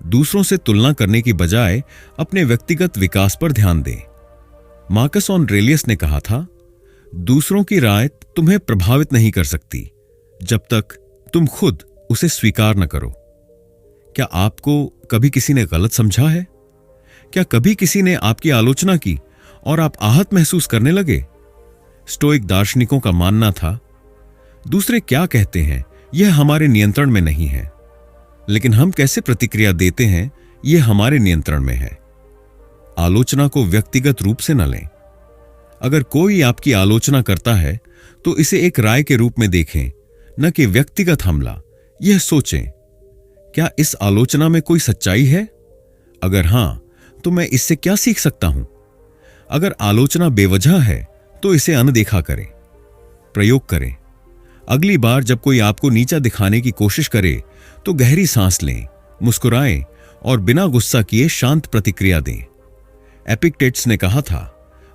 दूसरों से तुलना करने की बजाय अपने व्यक्तिगत विकास पर ध्यान दें। मार्कस ऑरेलियस ने कहा था, दूसरों की राय तुम्हें प्रभावित नहीं कर सकती जब तक तुम खुद उसे स्वीकार न करो। क्या आपको कभी किसी ने गलत समझा है? क्या कभी किसी ने आपकी आलोचना की और आप आहत महसूस करने लगे? स्टोइक दार्शनिकों का मानना था, दूसरे क्या कहते हैं यह हमारे नियंत्रण में नहीं है, लेकिन हम कैसे प्रतिक्रिया देते हैं यह हमारे नियंत्रण में है। आलोचना को व्यक्तिगत रूप से न लें। अगर कोई आपकी आलोचना करता है तो इसे एक राय के रूप में देखें, न कि व्यक्तिगत हमला। यह सोचें, क्या इस आलोचना में कोई सच्चाई है? अगर हां, तो मैं इससे क्या सीख सकता हूं? अगर आलोचना बेवजह है तो इसे अनदेखा करें। प्रयोग करें: अगली बार जब कोई आपको नीचा दिखाने की कोशिश करे तो गहरी सांस लें, मुस्कुराएं और बिना गुस्सा किए शांत प्रतिक्रिया दें। एपिक्टेट्स ने कहा था,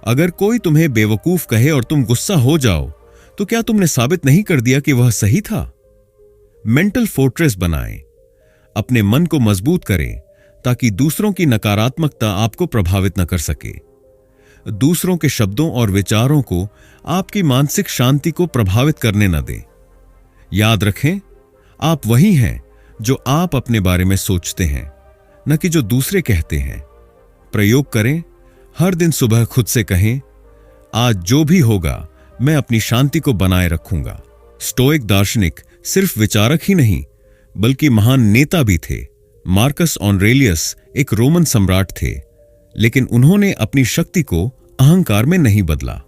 अगर कोई तुम्हें बेवकूफ कहे और तुम गुस्सा हो जाओ तो क्या तुमने साबित नहीं कर दिया कि वह सही था? मेंटल फोर्ट्रेस बनाएं। अपने मन को मजबूत करें ताकि दूसरों की नकारात्मकता आपको प्रभावित न कर सके। दूसरों के शब्दों और विचारों को आपकी मानसिक शांति को प्रभावित करने न दें। याद रखें, आप वही हैं जो आप अपने बारे में सोचते हैं, न कि जो दूसरे कहते हैं। प्रयोग करें: हर दिन सुबह खुद से कहें, आज जो भी होगा मैं अपनी शांति को बनाए रखूंगा। स्टोइक दार्शनिक सिर्फ विचारक ही नहीं बल्कि महान नेता भी थे। मार्कस ऑरेलियस एक रोमन सम्राट थे, लेकिन उन्होंने अपनी शक्ति को अहंकार में नहीं बदला।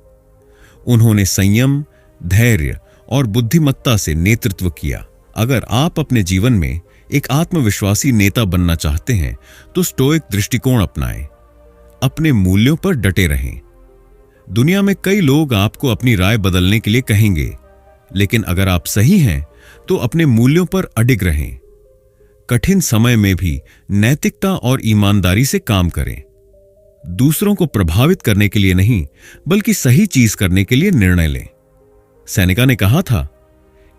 उन्होंने संयम, धैर्य और बुद्धिमत्ता से नेतृत्व किया। अगर आप अपने जीवन में एक आत्मविश्वासी नेता बनना चाहते हैं तो स्टोइक दृष्टिकोण अपनाएं। अपने मूल्यों पर डटे रहें। दुनिया में कई लोग आपको अपनी राय बदलने के लिए कहेंगे, लेकिन अगर आप सही हैं तो अपने मूल्यों पर अडिग रहें। कठिन समय में भी नैतिकता और ईमानदारी से काम करें। दूसरों को प्रभावित करने के लिए नहीं बल्कि सही चीज करने के लिए निर्णय लें। सेनेका ने कहा था,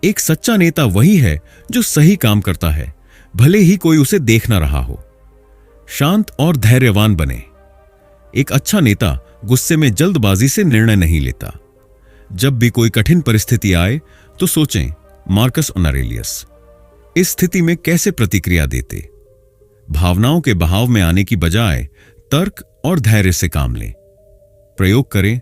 एक सच्चा नेता वही है जो सही काम करता है, भले ही कोई उसे देख ना रहा हो। शांत और धैर्यवान बने। एक अच्छा नेता गुस्से में जल्दबाजी से निर्णय नहीं लेता। जब भी कोई कठिन परिस्थिति आए तो सोचें, मार्कस ऑरेलियस इस स्थिति में कैसे प्रतिक्रिया देते। भावनाओं के बहाव में आने की बजाय तर्क और धैर्य से काम लें। प्रयोग करें: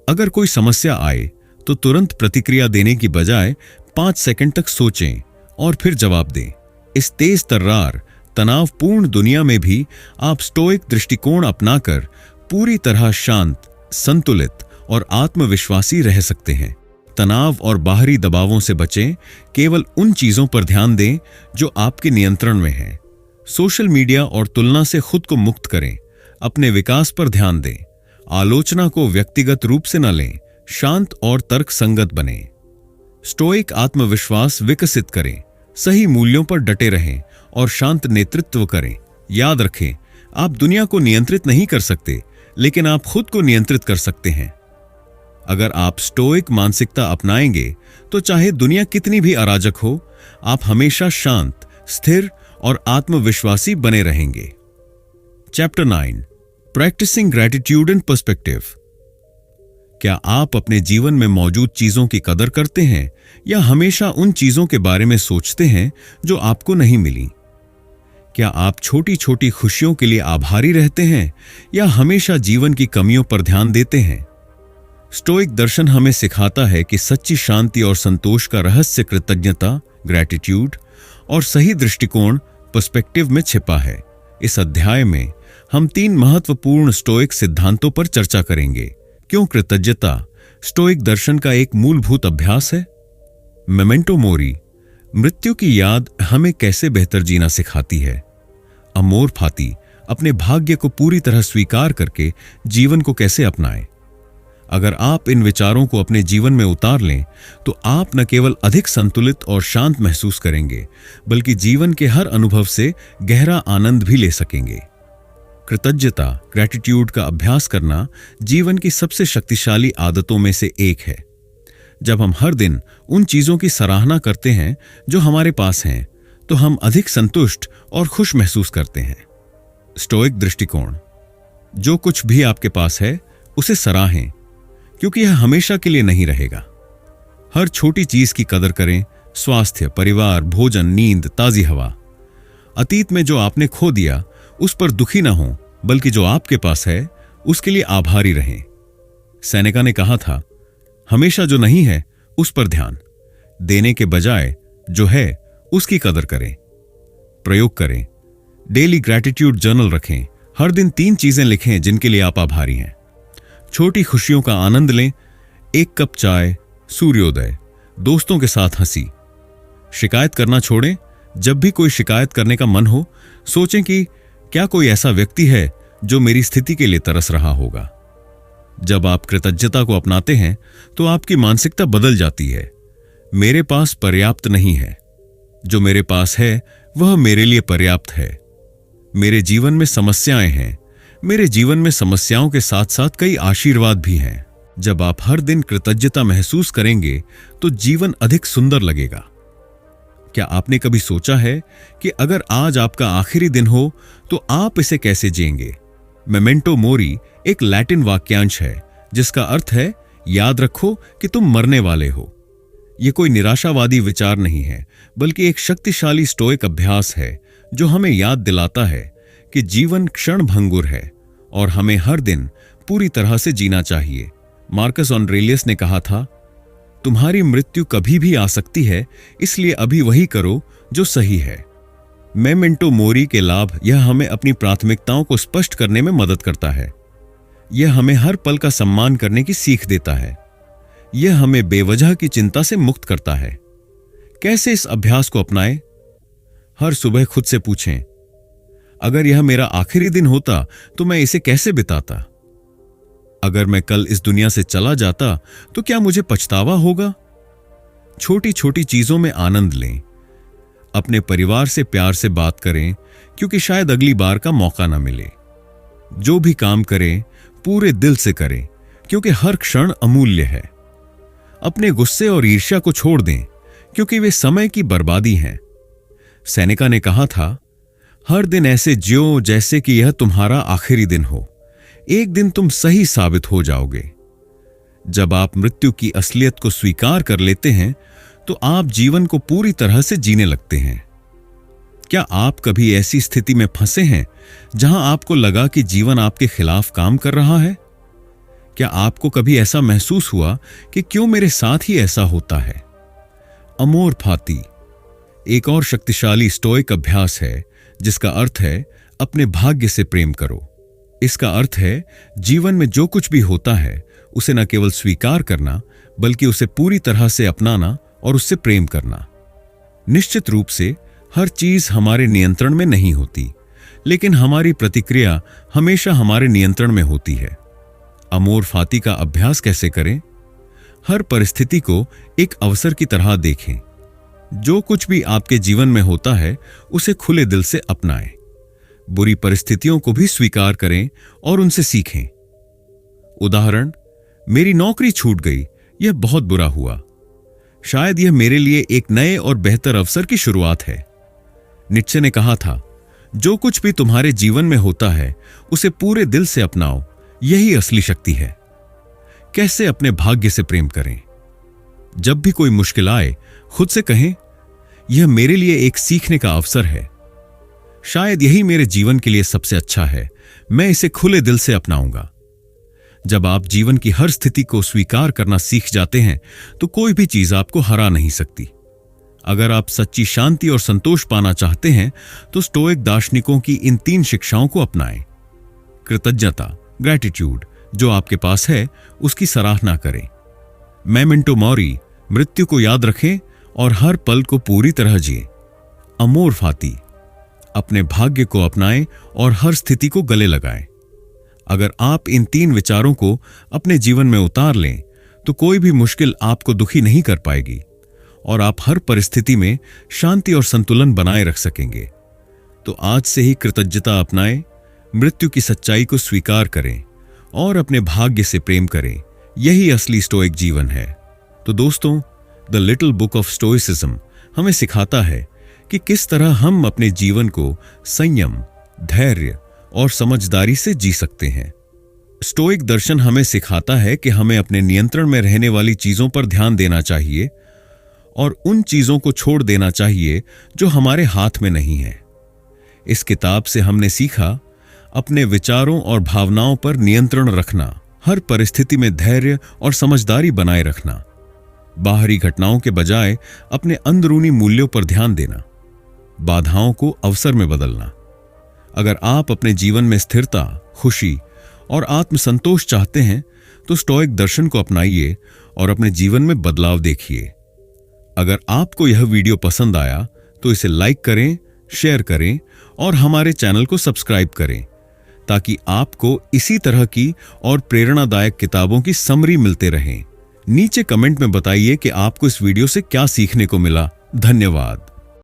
अगर कोई समस्या आए तो तुरंत प्रतिक्रिया देने की बजाय 5 सेकंड तक सोचें और फिर जवाब दें। इस तेज तर्रार, तनावपूर्ण दुनिया में भी आप स्टोइक दृष्टिकोण अपनाकर पूरी तरह शांत, संतुलित और आत्मविश्वासी रह सकते हैं। तनाव और बाहरी दबावों से बचें। केवल उन चीजों पर ध्यान दें जो आपके नियंत्रण में हैं। सोशल मीडिया और तुलना से खुद को मुक्त करें। अपने विकास पर ध्यान दें। आलोचना को व्यक्तिगत रूप से न लें। शांत और तर्कसंगत बनें। स्टोइक आत्मविश्वास विकसित करें। सही मूल्यों पर डटे रहें और शांत नेतृत्व करें। याद रखें, आप दुनिया को नियंत्रित नहीं कर सकते, लेकिन आप खुद को नियंत्रित कर सकते हैं। अगर आप स्टोइक मानसिकता अपनाएंगे तो चाहे दुनिया कितनी भी अराजक हो, आप हमेशा शांत, स्थिर और आत्मविश्वासी बने रहेंगे। Chapter 9, practicing gratitude and perspective. क्या आप अपने जीवन में मौजूद चीजों की कदर करते हैं या हमेशा उन चीजों के बारे में सोचते हैं जो आपको नहीं मिली? क्या आप छोटी छोटी खुशियों के लिए आभारी रहते हैं या हमेशा जीवन की कमियों पर ध्यान देते हैं? स्टोइक दर्शन हमें सिखाता है कि सच्ची शांति और संतोष का रहस्य कृतज्ञता, ग्रैटिट्यूड और सही दृष्टिकोण, पर्सपेक्टिव में छिपा है। इस अध्याय में हम 3 महत्वपूर्ण स्टोइक सिद्धांतों पर चर्चा करेंगे। क्यों कृतज्ञता स्टोइक दर्शन का एक मूलभूत अभ्यास है? मेमेंटो मोरी, मृत्यु की याद हमें कैसे बेहतर जीना सिखाती है। अमोर फाती, अपने भाग्य को पूरी तरह स्वीकार करके जीवन को कैसे अपनाएं। अगर आप इन विचारों को अपने जीवन में उतार लें तो आप न केवल अधिक संतुलित और शांत महसूस करेंगे, बल्कि जीवन के हर अनुभव से गहरा आनंद भी ले सकेंगे। कृतज्ञता, ग्रैटिट्यूड का अभ्यास करना जीवन की सबसे शक्तिशाली आदतों में से एक है। जब हम हर दिन उन चीजों की सराहना करते हैं जो हमारे पास हैं, तो हम अधिक संतुष्ट और खुश महसूस करते हैं। स्टोइक दृष्टिकोण: जो कुछ भी आपके पास है उसे सराहें, क्योंकि यह हमेशा के लिए नहीं रहेगा। हर छोटी चीज की कदर करें: स्वास्थ्य, परिवार, भोजन, नींद, ताजी हवा। अतीत में जो आपने खो दिया उस पर दुखी ना हो, बल्कि जो आपके पास है उसके लिए आभारी रहें। सेनेका ने कहा था, हमेशा जो नहीं है उस पर ध्यान देने के बजाय जो है उसकी कदर करें। प्रयोग करें: डेली ग्रैटिट्यूड जर्नल रखें। हर दिन 3 चीजें लिखें जिनके लिए आप आभारी हैं। छोटी खुशियों का आनंद लें: 1 कप चाय, सूर्योदय, दोस्तों के साथ हंसी। शिकायत करना छोड़ें। जब भी कोई शिकायत करने का मन हो, सोचें कि क्या कोई ऐसा व्यक्ति है जो मेरी स्थिति के लिए तरस रहा होगा। जब आप कृतज्ञता को अपनाते हैं तो आपकी मानसिकता बदल जाती है। मेरे पास पर्याप्त नहीं है, जो मेरे पास है वह मेरे लिए पर्याप्त है। मेरे जीवन में समस्याएं हैं, मेरे जीवन में समस्याओं के साथ साथ कई आशीर्वाद भी हैं। जब आप हर दिन कृतज्ञता महसूस करेंगे तो जीवन अधिक सुंदर लगेगा। क्या आपने कभी सोचा है कि अगर आज आपका आखिरी दिन हो तो आप इसे कैसे जिएंगे? मेमेंटो मोरी एक लैटिन वाक्यांश है जिसका अर्थ है याद रखो कि तुम मरने वाले हो। यह कोई निराशावादी विचार नहीं है, बल्कि एक शक्तिशाली स्टोइक अभ्यास है जो हमें याद दिलाता है कि जीवन क्षण भंगुर है और हमें हर दिन पूरी तरह से जीना चाहिए। मार्कस ऑरेलियस ने कहा था, तुम्हारी मृत्यु कभी भी आ सकती है, इसलिए अभी वही करो जो सही है। मेमेंटो मोरी के लाभ: यह हमें अपनी प्राथमिकताओं को स्पष्ट करने में मदद करता है। यह हमें हर पल का सम्मान करने की सीख देता है। यह हमें बेवजह की चिंता से मुक्त करता है। कैसे इस अभ्यास को अपनाएं? हर सुबह खुद से पूछें, अगर यह मेरा आखिरी दिन होता तो मैं इसे कैसे बिताता? अगर मैं कल इस दुनिया से चला जाता तो क्या मुझे पछतावा होगा? छोटी छोटी चीजों में आनंद लें। अपने परिवार से प्यार से बात करें, क्योंकि शायद अगली बार का मौका ना मिले। जो भी काम करें पूरे दिल से करें, क्योंकि हर क्षण अमूल्य है। अपने गुस्से और ईर्ष्या को छोड़ दें, क्योंकि वे समय की बर्बादी हैं। सेनेका ने कहा था, हर दिन ऐसे जियो जैसे कि यह तुम्हारा आखिरी दिन हो। एक दिन तुम सही साबित हो जाओगे। जब आप मृत्यु की असलियत को स्वीकार कर लेते हैं तो आप जीवन को पूरी तरह से जीने लगते हैं। क्या आप कभी ऐसी स्थिति में फंसे हैं जहां आपको लगा कि जीवन आपके खिलाफ काम कर रहा है? क्या आपको कभी ऐसा महसूस हुआ कि क्यों मेरे साथ ही ऐसा होता है? अमोर फाती एक और शक्तिशाली स्टोइक अभ्यास है जिसका अर्थ है अपने भाग्य से प्रेम करो। इसका अर्थ है जीवन में जो कुछ भी होता है उसे न केवल स्वीकार करना, बल्कि उसे पूरी तरह से अपनाना और उससे प्रेम करना। निश्चित रूप से हर चीज हमारे नियंत्रण में नहीं होती, लेकिन हमारी प्रतिक्रिया हमेशा हमारे नियंत्रण में होती है। अमोर फाती का अभ्यास कैसे करें? हर परिस्थिति को एक अवसर की तरह देखें। जो कुछ भी आपके जीवन में होता है उसे खुले दिल से अपनाएं। बुरी परिस्थितियों को भी स्वीकार करें और उनसे सीखें। उदाहरण, मेरी नौकरी छूट गई, यह बहुत बुरा हुआ। शायद यह मेरे लिए एक नए और बेहतर अवसर की शुरुआत है। नीत्शे ने कहा था, जो कुछ भी तुम्हारे जीवन में होता है उसे पूरे दिल से अपनाओ, यही असली शक्ति है। कैसे अपने भाग्य से प्रेम करें? जब भी कोई मुश्किल आए, खुद से कहें, यह मेरे लिए एक सीखने का अवसर है। शायद यही मेरे जीवन के लिए सबसे अच्छा है। मैं इसे खुले दिल से अपनाऊंगा। जब आप जीवन की हर स्थिति को स्वीकार करना सीख जाते हैं तो कोई भी चीज आपको हरा नहीं सकती। अगर आप सच्ची शांति और संतोष पाना चाहते हैं तो स्टोइक दार्शनिकों की इन 3 शिक्षाओं को अपनाएं। कृतज्ञता, ग्रैटिट्यूड, जो आपके पास है उसकी सराहना करें। मेमेंटो मोरी, मृत्यु को याद रखें और हर पल को पूरी तरह जिए। अमोर फाती, अपने भाग्य को अपनाएं और हर स्थिति को गले लगाएं। अगर आप इन 3 विचारों को अपने जीवन में उतार लें तो कोई भी मुश्किल आपको दुखी नहीं कर पाएगी और आप हर परिस्थिति में शांति और संतुलन बनाए रख सकेंगे। तो आज से ही कृतज्ञता अपनाएं, मृत्यु की सच्चाई को स्वीकार करें और अपने भाग्य से प्रेम करें। यही असली स्टोइक जीवन है। तो दोस्तों, the little book of stoicism हमें सिखाता है कि किस तरह हम अपने जीवन को संयम, धैर्य और समझदारी से जी सकते हैं। स्टोइक दर्शन हमें सिखाता है कि हमें अपने नियंत्रण में रहने वाली चीजों पर ध्यान देना चाहिए और उन चीजों को छोड़ देना चाहिए जो हमारे हाथ में नहीं है। इस किताब से हमने सीखा अपने विचारों और भावनाओं पर नियंत्रण रखना, हर परिस्थिति में धैर्य और समझदारी बनाए रखना, बाहरी घटनाओं के बजाय अपने अंदरूनी मूल्यों पर ध्यान देना, बाधाओं को अवसर में बदलना। अगर आप अपने जीवन में स्थिरता, खुशी और आत्मसंतोष चाहते हैं तो स्टोइक दर्शन को अपनाइए और अपने जीवन में बदलाव देखिए। अगर आपको यह वीडियो पसंद आया तो इसे लाइक करें, शेयर करें और हमारे चैनल को सब्सक्राइब करें ताकि आपको इसी तरह की और प्रेरणादायक किताबों की समरी मिलते रहें। नीचे कमेंट में बताइए कि आपको इस वीडियो से क्या सीखने को मिला। धन्यवाद।